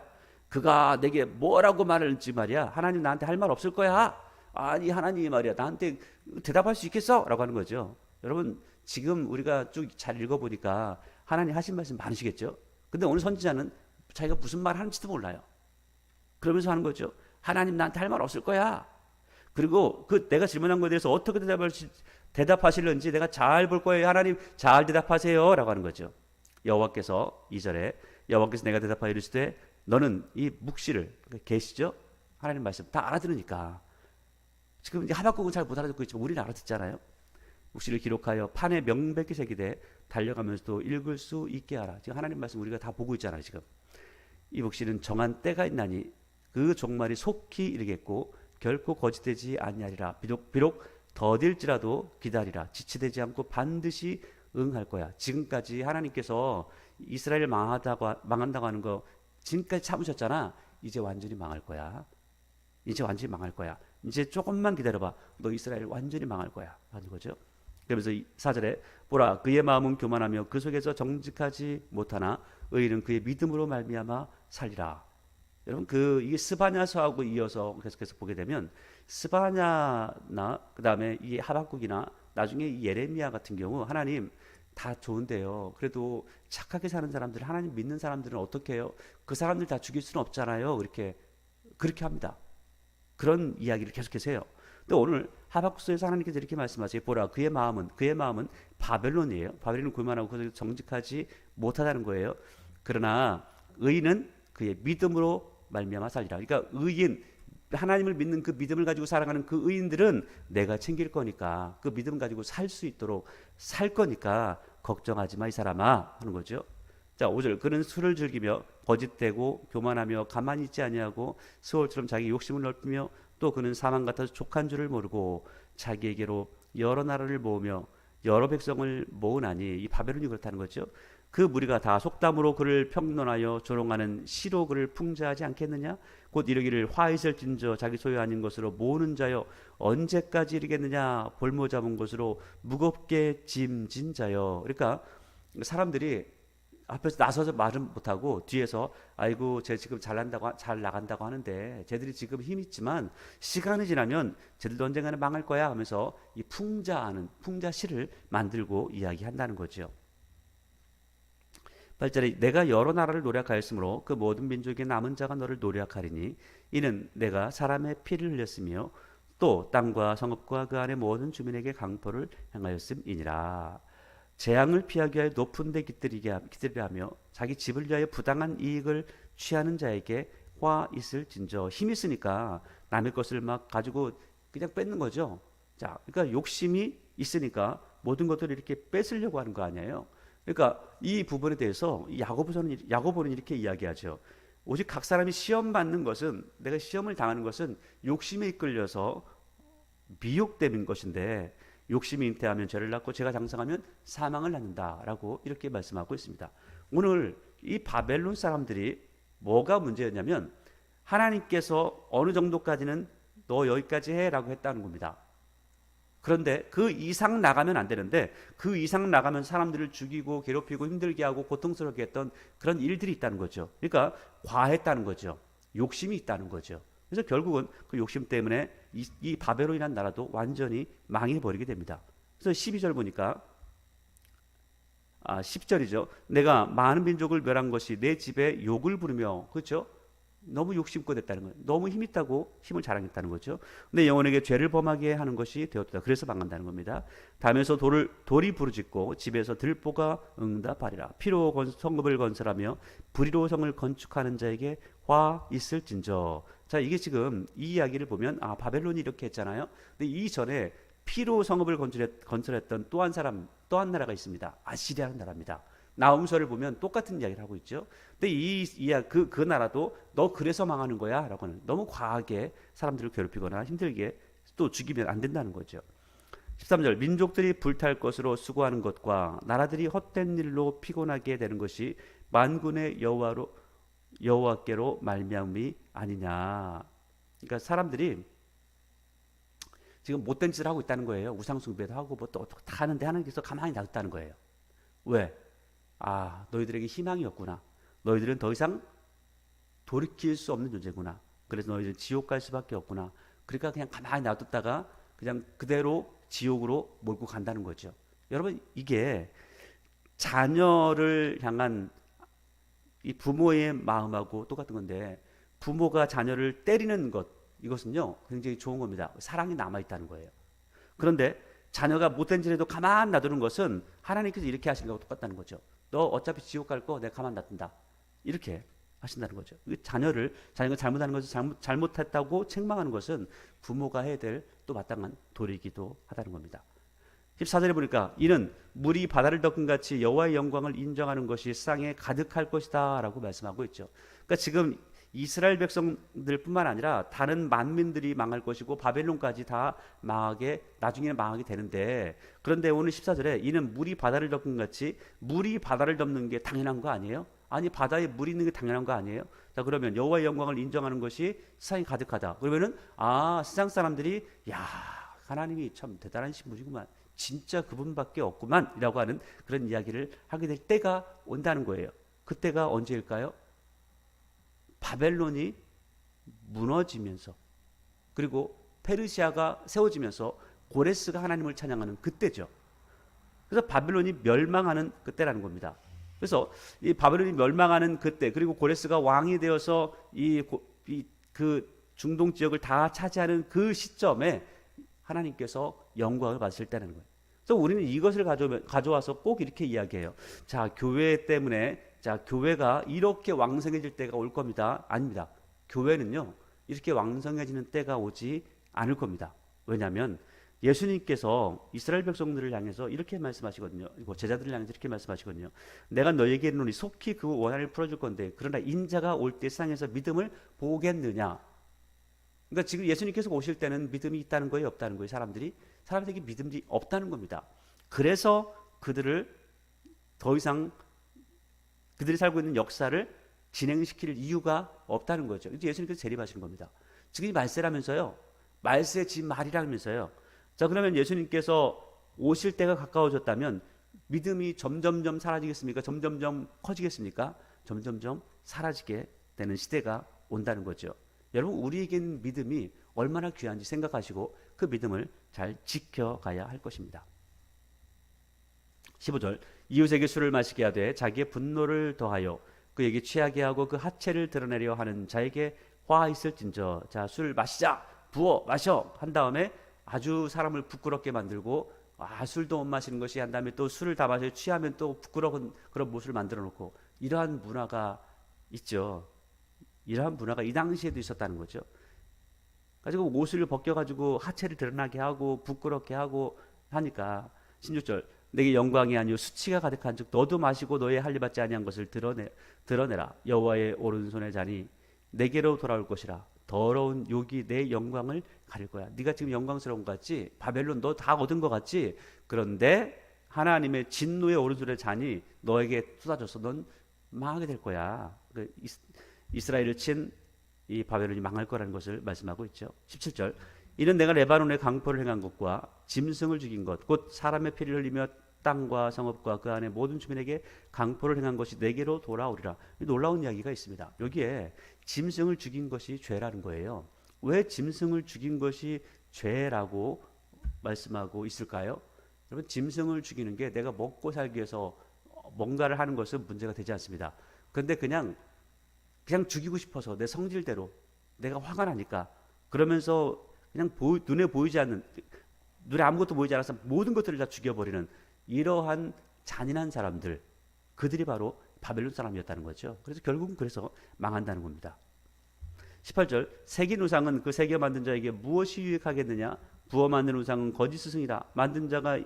그가 내게 뭐라고 말할지 말이야. 하나님 나한테 할 말 없을 거야. 아니 하나님이 말이야 나한테 대답할 수 있겠어? 라고 하는 거죠. 여러분 지금 우리가 쭉 잘 읽어보니까 하나님 하신 말씀 많으시겠죠. 근데 오늘 선지자는 자기가 무슨 말 하는지도 몰라요. 그러면서 하는 거죠. 하나님 나한테 할 말 없을 거야. 그리고 그 내가 질문한 거에 대해서 어떻게 대답하실는지 내가 잘 볼 거예요. 하나님 잘 대답하세요 라고 하는 거죠. 여호와께서 2절에 여호와께서 내가 대답하여 이르시되 너는 이 묵시를, 그러니까 계시죠? 하나님 말씀 다 알아들으니까. 지금 이제 하박국은 잘 못 알아듣고 있지만 우리는 알아듣잖아요. 묵시를 기록하여 판에 명백히 새기되 달려가면서도 읽을 수 있게 하라. 지금 하나님 말씀 우리가 다 보고 있잖아요. 지금 이 묵시는 정한 때가 있나니 그 종말이 속히 이르겠고 결코 거짓되지 아니하리라. 비록 더딜지라도 기다리라. 지체되지 않고 반드시 응할 거야. 지금까지 하나님께서 이스라엘 망한다고 하는 거 지금까지 참으셨잖아. 이제 완전히 망할 거야. 이제 완전히 망할 거야. 이제 조금만 기다려봐. 너 이스라엘 완전히 망할 거야. 하는 거죠. 그러면서 4절에 보라 그의 마음은 교만하며 그 속에서 정직하지 못하나 의인은 그의 믿음으로 말미암아 살리라. 여러분 이게 스바냐서하고 이어서 계속해서 보게 되면 스바냐나 그다음에 이 하박국이나 나중에 이 예레미야 같은 경우 하나님 다 좋은데요. 그래도 착하게 사는 사람들, 하나님 믿는 사람들은 어떻게 해요? 그 사람들 다 죽일 수는 없잖아요. 그렇게 합니다. 그런 이야기를 계속해서 해요. 근데 오늘 하박국서에서 하나님께서 이렇게 말씀하세요. 보라 그의 마음은 바벨론이에요. 바벨론은 교만하고 그래서 정직하지 못하다는 거예요. 그러나 의인은 그의 믿음으로 말미암아 살리라. 그러니까 의인, 하나님을 믿는 그 믿음을 가지고 살아가는 그 의인들은 내가 챙길 거니까 그 믿음 가지고 살 수 있도록 살 거니까 걱정하지 마 이 사람아 하는 거죠. 자 5절 그는 술을 즐기며 거짓되고 교만하며 가만히 있지 아니하고 스올처럼 자기 욕심을 넓히며 또 그는 사망 같아서 족한 줄을 모르고 자기에게로 여러 나라를 모으며 여러 백성을 모으나니 이 바벨론이 그렇다는 거죠. 그 무리가 다 속담으로 그를 평론하여 조롱하는 시로 그를 풍자하지 않겠느냐. 곧 이르기를 화 있을 진저 자기 소유 아닌 것으로 모으는 자여 언제까지 이르겠느냐. 볼모 잡은 것으로 무겁게 짐진 자여. 그러니까 사람들이 앞에서 나서서 말은 못하고 뒤에서 아이고 쟤 지금 잘 나간다고 하는데 쟤들이 지금 힘 있지만 시간이 지나면 쟤들도 언젠가는 망할 거야 하면서 이 풍자시를 만들고 이야기한다는 거죠. 8절에 내가 여러 나라를 노략하였으므로 그 모든 민족의 남은 자가 너를 노략하리니 이는 내가 사람의 피를 흘렸으며 또 땅과 성읍과 그 안에 모든 주민에게 강포를 행하였음이니라. 재앙을 피하기 위하여 높은 데 깃들이게 하며 자기 집을 위하여 부당한 이익을 취하는 자에게 화 있을 진저. 힘이 있으니까 남의 것을 막 가지고 그냥 뺏는 거죠. 자, 그러니까 욕심이 있으니까 모든 것들을 이렇게 뺏으려고 하는 거 아니에요. 그러니까 이 부분에 대해서 야고보는 이렇게 이야기하죠. 오직 각 사람이 시험 받는 것은, 내가 시험을 당하는 것은 욕심에 이끌려서 미혹되는 것인데 욕심이 잉태하면 죄를 낳고 죄가 장성하면 사망을 낳는다라고 이렇게 말씀하고 있습니다. 오늘 이 바벨론 사람들이 뭐가 문제였냐면 하나님께서 어느 정도까지는 너 여기까지 해라고 했다는 겁니다. 그런데 그 이상 나가면 안 되는데 그 이상 나가면 사람들을 죽이고 괴롭히고 힘들게 하고 고통스럽게 했던 그런 일들이 있다는 거죠. 그러니까 과했다는 거죠. 욕심이 있다는 거죠. 그래서 결국은 그 욕심 때문에 이 바벨론이라는 나라도 완전히 망해버리게 됩니다. 그래서 12절 보니까 10절이죠. 내가 많은 민족을 멸한 것이 내 집에 욕을 부르며, 그렇죠? 너무 욕심껏 했다는 거예요. 너무 힘 있다고 힘을 자랑했다는 거죠. 내 영혼에게 죄를 범하게 하는 것이 되었다. 그래서 망한다는 겁니다. 담에서 돌이 부르짖고 집에서 들보가 응답하리라. 피로 성읍을 건설하며 불의로 성을 건축하는 자에게 화 있을진저. 자, 이게 지금 이 이야기를 보면 바벨론이 이렇게 했잖아요. 근데 이전에 피로 성읍을 건설했던 또 한 사람, 또 한 나라가 있습니다. 아시리아라는 나라입니다. 나훔서를 보면 똑같은 이야기를 하고 있죠. 근데 그 나라도 너 그래서 망하는 거야 라고는 너무 과하게 사람들을 괴롭히거나 힘들게 또 죽이면 안 된다는 거죠. 13절 민족들이 불탈 것으로 수고하는 것과 나라들이 헛된 일로 피곤하게 되는 것이 만군의 여호와께로 말미암이 아니냐. 그러니까 사람들이 지금 못된 짓을 하고 있다는 거예요. 우상 숭배도 하고 뭐 또 다 하는데 하나님께서 가만히 놔뒀다는 거예요. 왜? 너희들에게 희망이 없구나. 너희들은 더 이상 돌이킬 수 없는 존재구나. 그래서 너희들은 지옥 갈 수밖에 없구나. 그러니까 그냥 가만히 놔뒀다가 그냥 그대로 지옥으로 몰고 간다는 거죠. 여러분, 이게 자녀를 향한 이 부모의 마음하고 똑같은 건데, 부모가 자녀를 때리는 것, 이것은요 굉장히 좋은 겁니다. 사랑이 남아있다는 거예요. 그런데 자녀가 못된 짓 해도 가만 놔두는 것은 하나님께서 이렇게 하신 거하고 똑같다는 거죠. 너 어차피 지옥 갈 거 내가 가만 놔둔다, 이렇게 하신다는 거죠. 자녀가 잘못하는 것을 잘못했다고 책망하는 것은 부모가 해야 될 또 마땅한 도리이기도 하다는 겁니다. 14절에 보니까 이는 물이 바다를 덮은 같이 여호와의 영광을 인정하는 것이 세상에 가득할 것이다 라고 말씀하고 있죠. 그러니까 지금 이스라엘 백성들뿐만 아니라 다른 만민들이 망할 것이고 바벨론까지 다 나중에는 망하게 되는데, 그런데 오늘 14절에 이는 물이 바다를 덮은 같이, 물이 바다를 덮는 게 당연한 거 아니에요? 아니, 바다에 물이 있는 게 당연한 거 아니에요? 자, 그러면 여호와의 영광을 인정하는 것이 세상이 가득하다. 그러면은 세상 사람들이 하나님이 참 대단하신 분이구만, 진짜 그분밖에 없구만 이라고 하는 그런 이야기를 하게 될 때가 온다는 거예요. 그때가 언제일까요? 바벨론이 무너지면서, 그리고 페르시아가 세워지면서 고레스가 하나님을 찬양하는 그때죠. 그래서 바벨론이 멸망하는 그때라는 겁니다. 그래서 이 바벨론이 멸망하는 그때, 그리고 고레스가 왕이 되어서 그 중동 지역을 다 차지하는 그 시점에 하나님께서 영광을 받으실 때라는 거예요. 그래서 우리는 이것을 가져와서 꼭 이렇게 이야기해요. 자, 교회 때문에 교회가 이렇게 왕성해질 때가 올 겁니다. 아닙니다. 교회는요 이렇게 왕성해지는 때가 오지 않을 겁니다. 왜냐하면 예수님께서 이스라엘 백성들을 향해서 이렇게 말씀하시거든요. 제자들을 향해서 이렇게 말씀하시거든요. 내가 너에게 이르노니 속히 그 원한을 풀어줄 건데 그러나 인자가 올 때 세상에서 믿음을 보겠느냐. 그러니까 지금 예수님께서 오실 때는 믿음이 있다는 거예요, 없다는 거예요? 사람들에게 믿음이 없다는 겁니다. 그래서 그들을 더 이상 그들이 살고 있는 역사를 진행시킬 이유가 없다는 거죠. 예수님께서 재림하시는 겁니다. 지금 이 말세라면서요, 말세 지 말이라면서요. 자, 그러면 예수님께서 오실 때가 가까워졌다면 믿음이 점점점 사라지겠습니까? 점점점 커지겠습니까? 점점점 사라지게 되는 시대가 온다는 거죠. 여러분, 우리에겐 믿음이 얼마나 귀한지 생각하시고 그 믿음을 잘 지켜가야 할 것입니다. 15절 이웃에게 술을 마시게 하되 자기의 분노를 더하여 그에게 취하게 하고 그 하체를 드러내려 하는 자에게 화 있을진저. 자, 술 마시자, 부어 마셔 한 다음에 아주 사람을 부끄럽게 만들고 술도 못 마시는 것이 한 다음에 또 술을 다 마셔 취하면 또 부끄러운 그런 모습을 만들어 놓고, 이러한 문화가 있죠. 이러한 문화가 이 당시에도 있었다는 거죠. 가지고 옷을 벗겨가지고 하체를 드러나게 하고 부끄럽게 하고 하니까 16절 내게 영광이 아니요 수치가 가득한즉 너도 마시고 너의 할례 받지 아니한 것을 드러내라. 여호와의 오른손의 잔이 내게로 돌아올 것이라. 더러운 욕이 내 영광을 가릴 거야. 네가 지금 영광스러운 것 같지? 바벨론 너 다 얻은 것 같지? 그런데 하나님의 진노의 오른손의 잔이 너에게 쏟아져서 넌 망하게 될 거야. 이스라엘을 친 이 바벨론이 망할 거라는 것을 말씀하고 있죠. 17절 이는 내가 레바논의 강포를 행한 것과 짐승을 죽인 것 곧 사람의 피를 흘리며 땅과 성읍과 그 안에 모든 주민에게 강포를 행한 것이 내게로 돌아오리라. 놀라운 이야기가 있습니다. 여기에 짐승을 죽인 것이 죄라는 거예요. 왜 짐승을 죽인 것이 죄라고 말씀하고 있을까요? 여러분, 짐승을 죽이는 게 내가 먹고 살기 위해서 뭔가를 하는 것은 문제가 되지 않습니다. 그런데 그냥 죽이고 싶어서 내 성질대로 내가 화가 나니까 그러면서 그냥 눈에 보이지 않는, 눈에 아무것도 보이지 않아서 모든 것들을 다 죽여버리는 이러한 잔인한 사람들, 그들이 바로 바벨론 사람이었다는 거죠. 그래서 결국은 그래서 망한다는 겁니다. 18절 새긴 우상은 그 새겨 만든 자에게 무엇이 유익하겠느냐? 부어 만든 우상은 거짓 스승이다. 만든 자가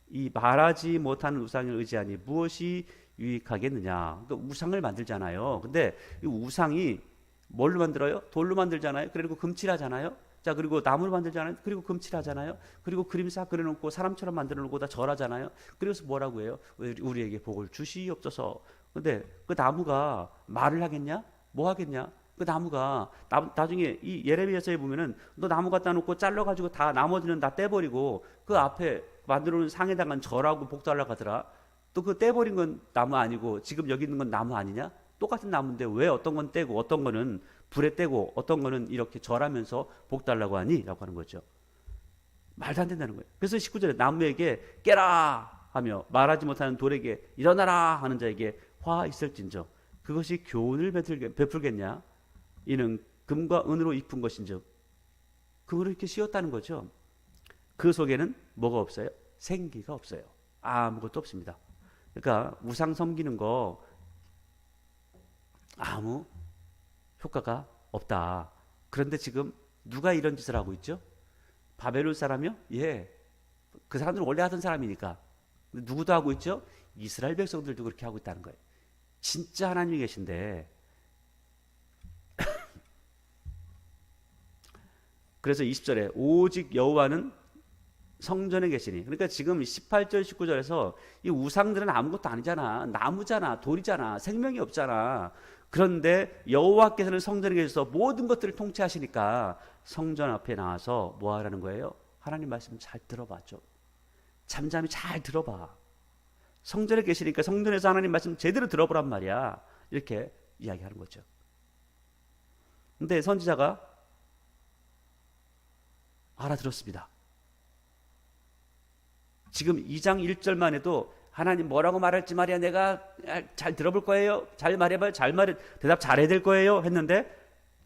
이 말하지 못하는 우상을 의지하니 무엇이 유익하겠느냐? 그러니까 우상을 만들잖아요. 근데 이 우상이 뭘로 만들어요? 돌로 만들잖아요. 그리고 금칠하잖아요. 자, 그리고 나무로 만들잖아요. 그리고 금칠하잖아요. 그리고 그림 싹 그려놓고 사람처럼 만들어놓고 다 절하잖아요. 그래서 뭐라고 해요? 우리에게 복을 주시옵소서. 근데 그 나무가 말을 하겠냐? 뭐 하겠냐? 그 나무가 나중에 이 예레미야서에 보면은 너 나무 갖다 놓고 잘라가지고 다 나머지는 다 떼버리고 그 앞에 만들어놓은 상에다가 절하고 복달라고 하더라. 또 그 떼버린 건 나무 아니고 지금 여기 있는 건 나무 아니냐? 똑같은 나무인데 왜 어떤 건 떼고 어떤 거는 불에 떼고 어떤 거는 이렇게 절하면서 복 달라고 하니? 라고 하는 거죠. 말도 안 된다는 거예요. 그래서 19절에 나무에게 깨라 하며 말하지 못하는 돌에게 일어나라 하는 자에게 화 있을진저 그것이 교훈을 베풀겠냐? 이는 금과 은으로 입은 것인즉 금으로 이렇게 씌웠다는 거죠. 그 속에는 뭐가 없어요? 생기가 없어요. 아무것도 없습니다. 그러니까 우상 섬기는 거 아무 효과가 없다. 그런데 지금 누가 이런 짓을 하고 있죠? 바벨론 사람이요? 예. 그 사람들은 원래 하던 사람이니까. 누구도 하고 있죠? 이스라엘 백성들도 그렇게 하고 있다는 거예요. 진짜 하나님이 계신데 그래서 20절에 오직 여호와는 성전에 계시니 그러니까 지금 18절 19절에서 이 우상들은 아무것도 아니잖아. 나무잖아. 돌이잖아. 생명이 없잖아. 그런데 여호와께서는 성전에 계셔서 모든 것들을 통치하시니까 성전 앞에 나와서 뭐 하라는 거예요? 하나님 말씀 잘 들어봐죠. 잠잠히 잘 들어봐. 성전에 계시니까 성전에서 하나님 말씀 제대로 들어보란 말이야. 이렇게 이야기하는 거죠. 근데 선지자가 알아들었습니다. 지금 2장 1절만 해도 하나님 뭐라고 말할지 말이야 내가 잘 들어볼 거예요. 잘 말해봐요. 잘 말해 대답 잘해야 될 거예요. 했는데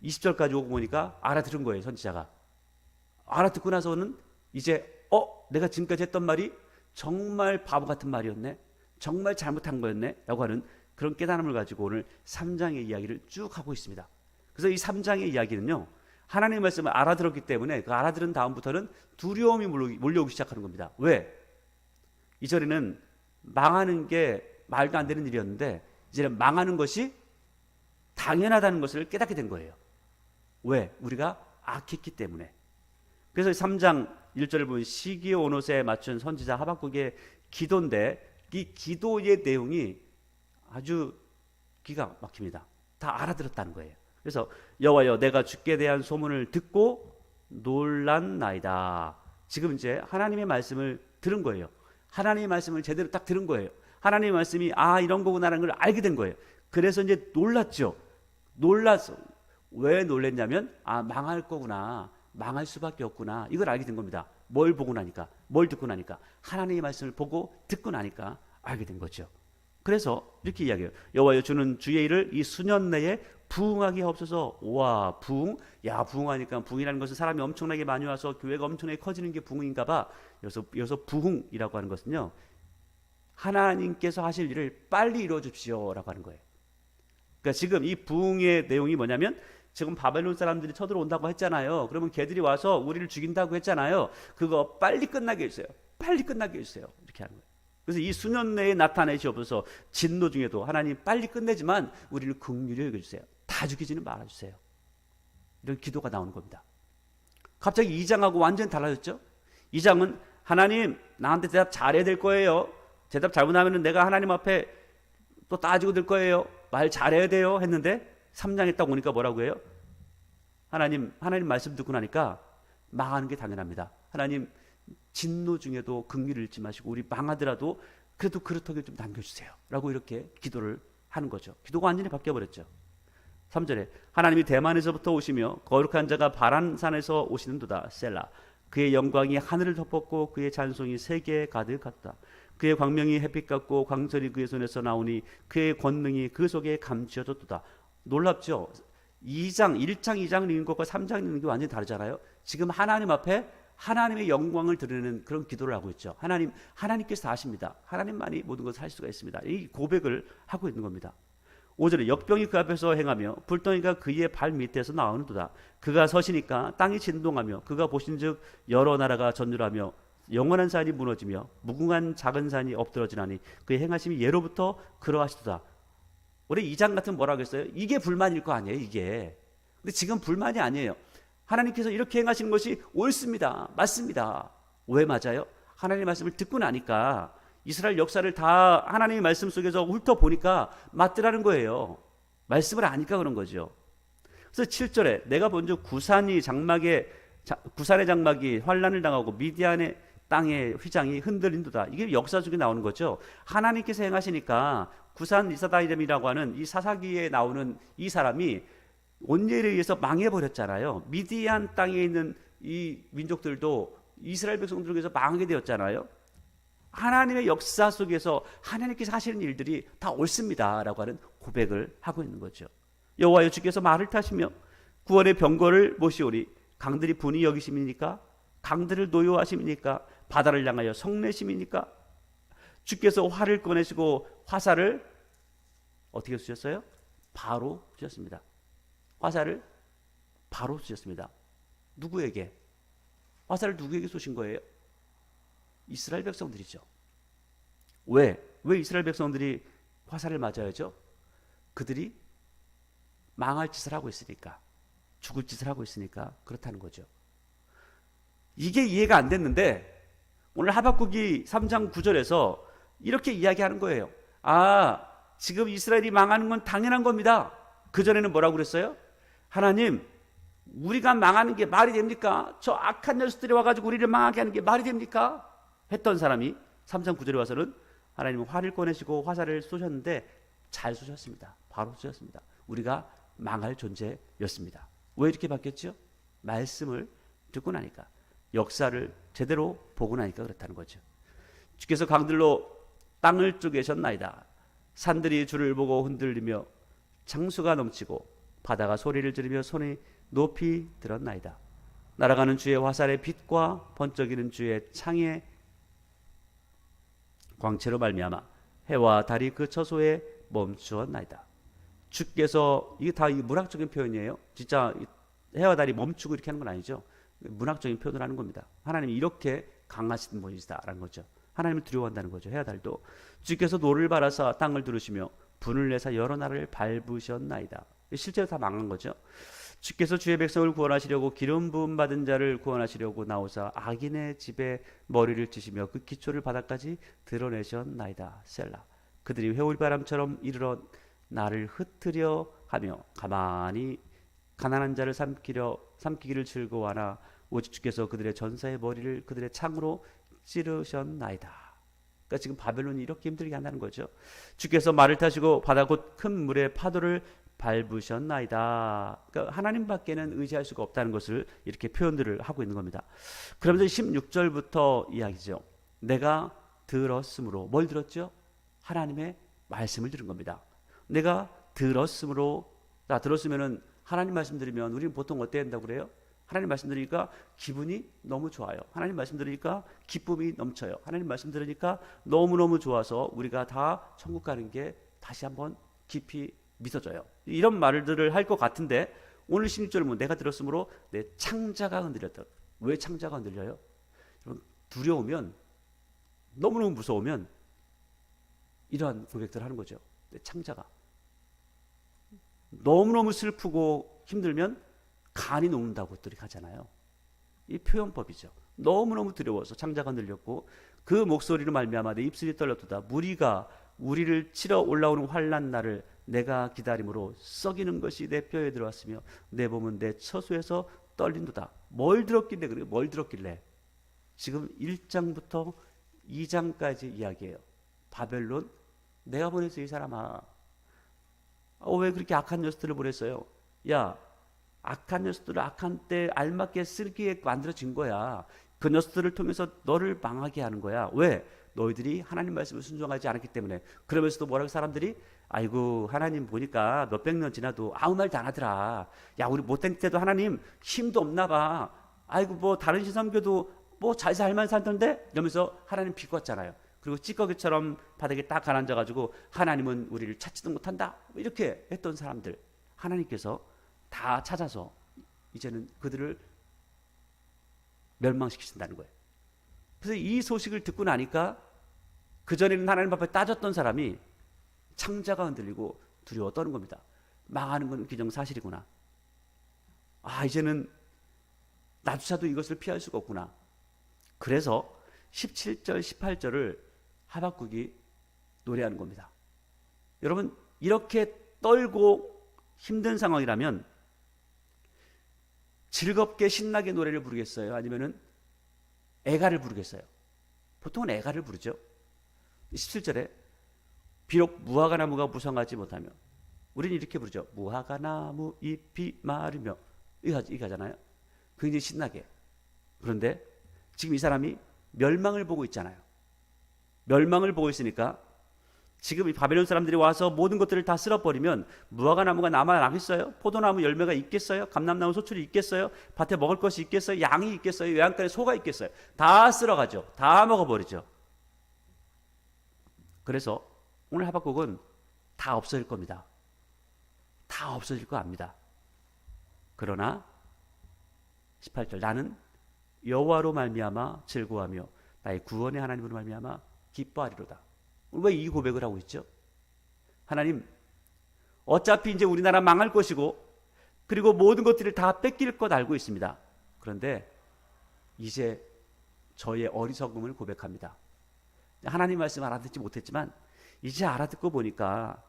20절까지 오고 보니까 알아들은 거예요. 선지자가. 알아듣고 나서는 이제 내가 지금까지 했던 말이 정말 바보 같은 말이었네. 정말 잘못한 거였네. 라고 하는 그런 깨달음을 가지고 오늘 3장의 이야기를 쭉 하고 있습니다. 그래서 이 3장의 이야기는요. 하나님의 말씀을 알아들었기 때문에 그 알아들은 다음부터는 두려움이 몰려오기 시작하는 겁니다. 왜? 이전에는 망하는 게 말도 안 되는 일이었는데 이제는 망하는 것이 당연하다는 것을 깨닫게 된 거예요. 왜? 우리가 악했기 때문에. 그래서 3장 1절을 보면 시기의 온옷에 맞춘 선지자 하박국의 기도인데 이 기도의 내용이 아주 기가 막힙니다. 다 알아들었다는 거예요. 그래서 여호와여 내가 주께 대한 소문을 듣고 놀란나이다. 지금 이제 하나님의 말씀을 들은 거예요. 하나님의 말씀을 제대로 딱 들은 거예요. 하나님의 말씀이 이런 거구나라는 걸 알게 된 거예요. 그래서 이제 놀랐죠. 놀라서 왜 놀랬냐면 망할 거구나. 망할 수밖에 없구나. 이걸 알게 된 겁니다. 뭘 보고 나니까, 뭘 듣고 나니까, 하나님의 말씀을 보고 듣고 나니까 알게 된 거죠. 그래서 이렇게 이야기해요. 여호와여 주는 주의 일을 이 수년 내에 부흥하게 하옵소서. 와, 부흥? 야, 부흥하니까 부흥이라는 것은 사람이 엄청나게 많이 와서 교회가 엄청나게 커지는 게 부흥인가 봐. 여기서 부흥이라고 하는 것은요. 하나님께서 하실 일을 빨리 이루어 주십시오라고 하는 거예요. 그러니까 지금 이 부흥의 내용이 뭐냐면 지금 바벨론 사람들이 쳐들어온다고 했잖아요. 그러면 걔들이 와서 우리를 죽인다고 했잖아요. 그거 빨리 끝나게 해주세요. 빨리 끝나게 해주세요. 이렇게 하는 거예요. 그래서 이 수년 내에 나타내시옵소서. 진노 중에도 하나님 빨리 끝내지만 우리를 긍휼히 여겨주세요. 다 죽이지는 말아주세요. 이런 기도가 나오는 겁니다. 갑자기 2장하고 완전히 달라졌죠. 2장은 하나님 나한테 대답 잘해야 될 거예요. 대답 잘못하면 내가 하나님 앞에 또 따지고 들 거예요. 말 잘해야 돼요 했는데 3장에 딱 오니까 뭐라고 해요? 하나님 말씀 듣고 나니까 망하는 게 당연합니다. 하나님 진노 중에도 긍휼을 잃지 마시고 우리 망하더라도 그래도 그렇다고 좀 남겨주세요 라고 이렇게 기도를 하는 거죠. 기도가 완전히 바뀌어버렸죠. 3절에 하나님이 대만에서부터 오시며 거룩한 자가 바란산에서 오시는도다. 셀라. 그의 영광이 하늘을 덮었고 그의 잔송이 세계에 가득하다. 그의 광명이 햇빛 같고 광설이 그의 손에서 나오니 그의 권능이 그 속에 감추어졌도다. 놀랍죠? 1장 2장을 읽는 것과 3장 읽는 게 완전히 다르잖아요. 지금 하나님 앞에 하나님의 영광을 드리는 그런 기도를 하고 있죠. 하나님께서 다 아십니다. 하나님만이 모든 것을 할 수가 있습니다. 이 고백을 하고 있는 겁니다. 5절에 역병이 그 앞에서 행하며 불덩이가 그의 발 밑에서 나오는도다. 그가 서시니까 땅이 진동하며 그가 보신즉 여러 나라가 전율하며 영원한 산이 무너지며 무궁한 작은 산이 엎드러지나니 그의 행하심이 예로부터 그러하시도다. 우리 2장 같은 뭐라고 했어요? 이게 불만일 거 아니에요, 이게. 근데 지금 불만이 아니에요. 하나님께서 이렇게 행하시는 것이 옳습니다. 맞습니다. 왜 맞아요? 하나님의 말씀을 듣고 나니까 이스라엘 역사를 다 하나님의 말씀 속에서 훑어보니까 맞더라는 거예요. 말씀을 아니까 그런 거죠. 그래서 7절에 내가 본즉 구산의 장막이 환란을 당하고 미디안의 땅의 휘장이 흔들린도다. 이게 역사 속에 나오는 거죠. 하나님께서 행하시니까 구산 리사다임이라고 하는 이 사사기에 나오는 이 사람이 온예에 의해서 망해버렸잖아요. 미디안 땅에 있는 이 민족들도 이스라엘 백성들에 의해서 망하게 되었잖아요. 하나님의 역사 속에서 하나님께서 하시는 일들이 다 옳습니다라고 하는 고백을 하고 있는 거죠. 여호와여 주께서 말을 타시며 구원의 병거를 모시오리. 강들이 분이 여기심이니까? 강들을 노여하심이니까? 바다를 향하여 성내심이니까? 주께서 활을 꺼내시고 화살을 어떻게 쏘셨어요? 바로 쏘셨습니다. 화살을 바로 쏘셨습니다. 누구에게? 화살을 누구에게 쏘신 거예요? 이스라엘 백성들이죠. 왜 이스라엘 백성들이 화살을 맞아야죠? 그들이 망할 짓을 하고 있으니까, 죽을 짓을 하고 있으니까 그렇다는 거죠. 이게 이해가 안 됐는데 오늘 하박국이 3장 9절에서 이렇게 이야기하는 거예요. 아, 지금 이스라엘이 망하는 건 당연한 겁니다. 그전에는 뭐라고 그랬어요? 하나님, 우리가 망하는 게 말이 됩니까? 저 악한 녀석들이 와가지고 우리를 망하게 하는 게 말이 됩니까? 했던 사람이 3장 9절에 와서는 하나님은 활을 꺼내시고 화살을 쏘셨는데 잘 쏘셨습니다. 바로 쏘셨습니다. 우리가 망할 존재였습니다. 왜 이렇게 바뀌었죠? 말씀을 듣고 나니까, 역사를 제대로 보고 나니까 그렇다는 거죠. 주께서 강들로 땅을 쪼개셨나이다. 산들이 주를 보고 흔들리며 창수가 넘치고 바다가 소리를 지르며 손이 높이 들었나이다. 날아가는 주의 화살의 빛과 번쩍이는 주의 창의 광채로 말미암아 해와 달이 그 처소에 멈추었나이다. 주께서, 이게 다 문학적인 표현이에요. 진짜 해와 달이 멈추고 이렇게 하는 건 아니죠. 문학적인 표현을 하는 겁니다. 하나님이 이렇게 강하신 분이시다라는 거죠. 하나님을 두려워한다는 거죠. 해와 달도. 주께서 노를 바라사 땅을 두르시며 분을 내사 여러 나라를 밟으셨나이다. 실제로 다 망한 거죠. 주께서 주의 백성을 구원하시려고 기름 부음 받은 자를 구원하시려고 나오사 악인의 집에 머리를 치시며 그 기초를 바닥까지 드러내셨나이다. 셀라. 그들이 회오리바람처럼 이르러 나를 흩트려 하며 가만히 가난한 자를 삼키기를 즐거워하나 오직 주께서 그들의 전사의 머리를 그들의 창으로 찌르셨나이다. 그러니까 지금 바벨론이 이렇게 힘들게 한다는 거죠. 주께서 말을 타시고 바다 곧 큰 물의 파도를 밟으셨나이다. 그러니까 하나님밖에는 의지할 수가 없다는 것을 이렇게 표현들을 하고 있는 겁니다. 그러면서 16절부터 이야기죠. 내가 들었으므로, 뭘 들었죠? 하나님의 말씀을 들은 겁니다. 내가 들었으므로, 들었으면은 하나님 말씀 들으면 우리는 보통 어때야 된다고 그래요? 하나님 말씀 들으니까 기분이 너무 좋아요. 하나님 말씀 들으니까 기쁨이 넘쳐요. 하나님 말씀 들으니까 너무너무 좋아서 우리가 다 천국 가는 게 다시 한번 깊이 믿어져요. 이런 말들을 할 것 같은데 오늘 16절을 보면 내가 들었으므로 내 창자가 흔들렸다. 왜 창자가 흔들려요? 두려우면, 너무너무 무서우면 이러한 고백들을 하는 거죠. 내 창자가. 너무너무 슬프고 힘들면 간이 녹는다고들 하잖아요. 이 표현법이죠. 너무너무 두려워서 창자가 흔들렸고 그 목소리로 말미암아 내 입술이 떨렸도다. 무리가 우리를 치러 올라오는 환난 날을 내가 기다림으로 썩이는 것이 내 뼈에 들어왔으며 내 몸은 내 처소에서 떨린도다. 뭘 들었길래 그래요? 뭘 들었길래? 지금 1장부터 2장까지 이야기해요. 바벨론, 내가 보냈어 이 사람아. 왜 그렇게 악한 녀석들을 보냈어요? 야, 악한 녀석들을 악한 때 알맞게 쓰기에 만들어진 거야. 그 녀석들을 통해서 너를 망하게 하는 거야. 왜? 너희들이 하나님 말씀을 순종하지 않았기 때문에. 그러면서도 뭐라고 사람들이, 아이고 하나님 보니까 몇백 년 지나도 아무 말도 안 하더라. 야, 우리 못된 때도 하나님 힘도 없나 봐. 아이고 뭐 다른 신 섬겨도 뭐 잘 살만 살던데? 이러면서 하나님 비꼬았잖아요. 그리고 찌꺼기처럼 바닥에 딱 가라앉아가지고 하나님은 우리를 찾지도 못한다 이렇게 했던 사람들, 하나님께서 다 찾아서 이제는 그들을 멸망시키신다는 거예요. 그래서 이 소식을 듣고 나니까 그전에는 하나님 앞에 따졌던 사람이 창자가 흔들리고 두려워 떠는 겁니다. 망하는 건 기정사실이구나. 이제는 나조차도 이것을 피할 수가 없구나. 그래서 17절 18절을 하박국이 노래하는 겁니다. 여러분, 이렇게 떨고 힘든 상황이라면 즐겁게 신나게 노래를 부르겠어요? 아니면은 애가를 부르겠어요? 보통은 애가를 부르죠. 17절에 비록 무화과나무가 무성하지 못하며, 우리는 이렇게 부르죠. 무화과나무 잎이 마르며, 이 가잖아요. 굉장히 신나게. 그런데 지금 이 사람이 멸망을 보고 있잖아요. 멸망을 보고 있으니까 지금 이 바벨론 사람들이 와서 모든 것들을 다 쓸어버리면 무화과나무가 남아나겠어요? 포도나무 열매가 있겠어요? 감람나무 소출이 있겠어요? 밭에 먹을 것이 있겠어요? 양이 있겠어요? 외양간에 소가 있겠어요? 다 쓸어가죠. 다 먹어버리죠. 그래서 오늘 하박국은 다 없어질 겁니다. 다 없어질 거 압니다. 그러나 18절, 나는 여호와로 말미암아 즐거워하며 나의 구원의 하나님으로 말미암아 기뻐하리로다. 왜 이 고백을 하고 있죠? 하나님, 어차피 이제 우리나라 망할 것이고 그리고 모든 것들을 다 뺏길 것 알고 있습니다. 그런데 이제 저의 어리석음을 고백합니다. 하나님 말씀 알아듣지 못했지만 이제 알아듣고 보니까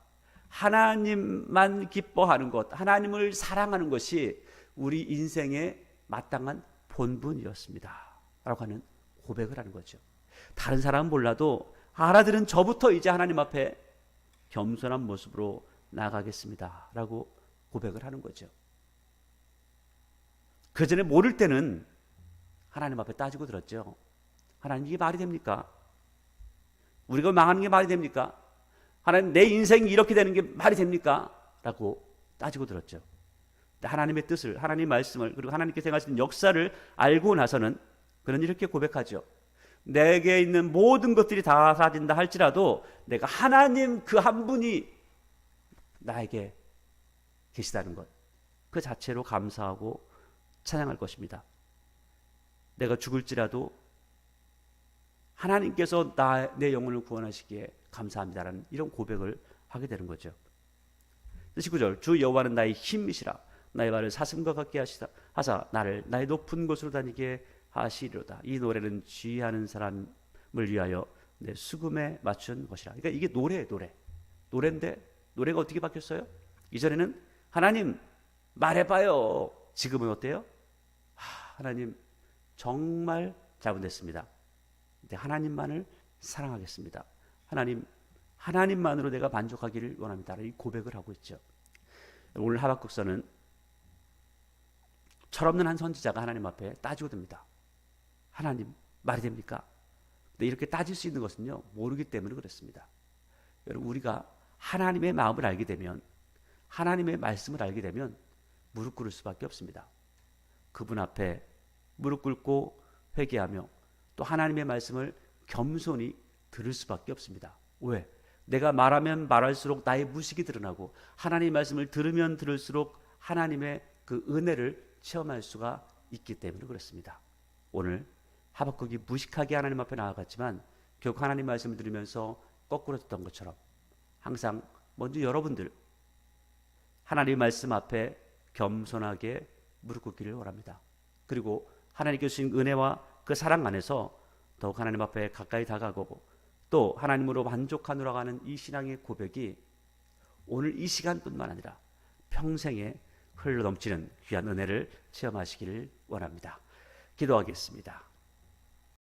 하나님만 기뻐하는 것, 하나님을 사랑하는 것이 우리 인생의 마땅한 본분이었습니다 라고 하는 고백을 하는 거죠. 다른 사람은 몰라도 알아들은 저부터 이제 하나님 앞에 겸손한 모습으로 나가겠습니다 라고 고백을 하는 거죠. 그 전에 모를 때는 하나님 앞에 따지고 들었죠. 하나님, 이게 말이 됩니까? 우리가 망하는 게 말이 됩니까? 하나님, 내 인생이 이렇게 되는 게 말이 됩니까? 라고 따지고 들었죠. 하나님의 뜻을, 하나님의 말씀을, 그리고 하나님께서 행하시는 역사를 알고 나서는 그는 이렇게 고백하죠. 내게 있는 모든 것들이 다 사라진다 할지라도 내가 하나님 그 한 분이 나에게 계시다는 것, 그 자체로 감사하고 찬양할 것입니다. 내가 죽을지라도 하나님께서 내 영혼을 구원하시기에 감사합니다라는 이런 고백을 하게 되는 거죠. 19절, 주 여호와는 나의 힘이시라. 나의 발을 사슴과 같게 하사 나를 나의 높은 곳으로 다니게 하시리로다. 이 노래는 지휘하는 사람을 위하여 내 수금에 맞춘 것이라. 그러니까 이게 노래인데 노래가 어떻게 바뀌었어요? 이전에는 하나님 말해봐요. 지금은 어때요? 하나님 정말 잘못했습니다. 근데 하나님만을 사랑하겠습니다. 하나님만으로 내가 만족하기를 원합니다. 이 고백을 하고 있죠. 오늘 하박국서는 철없는 한 선지자가 하나님 앞에 따지고 듭니다. 하나님 말이 됩니까? 근데 이렇게 따질 수 있는 것은요, 모르기 때문에 그렇습니다. 여러분, 우리가 하나님의 마음을 알게 되면, 하나님의 말씀을 알게 되면 무릎 꿇을 수밖에 없습니다. 그분 앞에 무릎 꿇고 회개하며 또 하나님의 말씀을 겸손히 들을 수밖에 없습니다. 왜? 내가 말하면 말할수록 나의 무식이 드러나고 하나님의 말씀을 들으면 들을수록 하나님의 그 은혜를 체험할 수가 있기 때문에 그렇습니다. 오늘 하박국이 무식하게 하나님 앞에 나아갔지만 결국 하나님 말씀을 들으면서 거꾸로 듣던 것처럼 항상 먼저 여러분들 하나님의 말씀 앞에 겸손하게 무릎 꿇기를 원합니다. 그리고 하나님께 주신 은혜와 그 사랑 안에서 더욱 하나님 앞에 가까이 다가가고 또 하나님으로 만족하노라 하는 이 신앙의 고백이 오늘 이 시간뿐만 아니라 평생에 흘러넘치는 귀한 은혜를 체험하시기를 원합니다. 기도하겠습니다.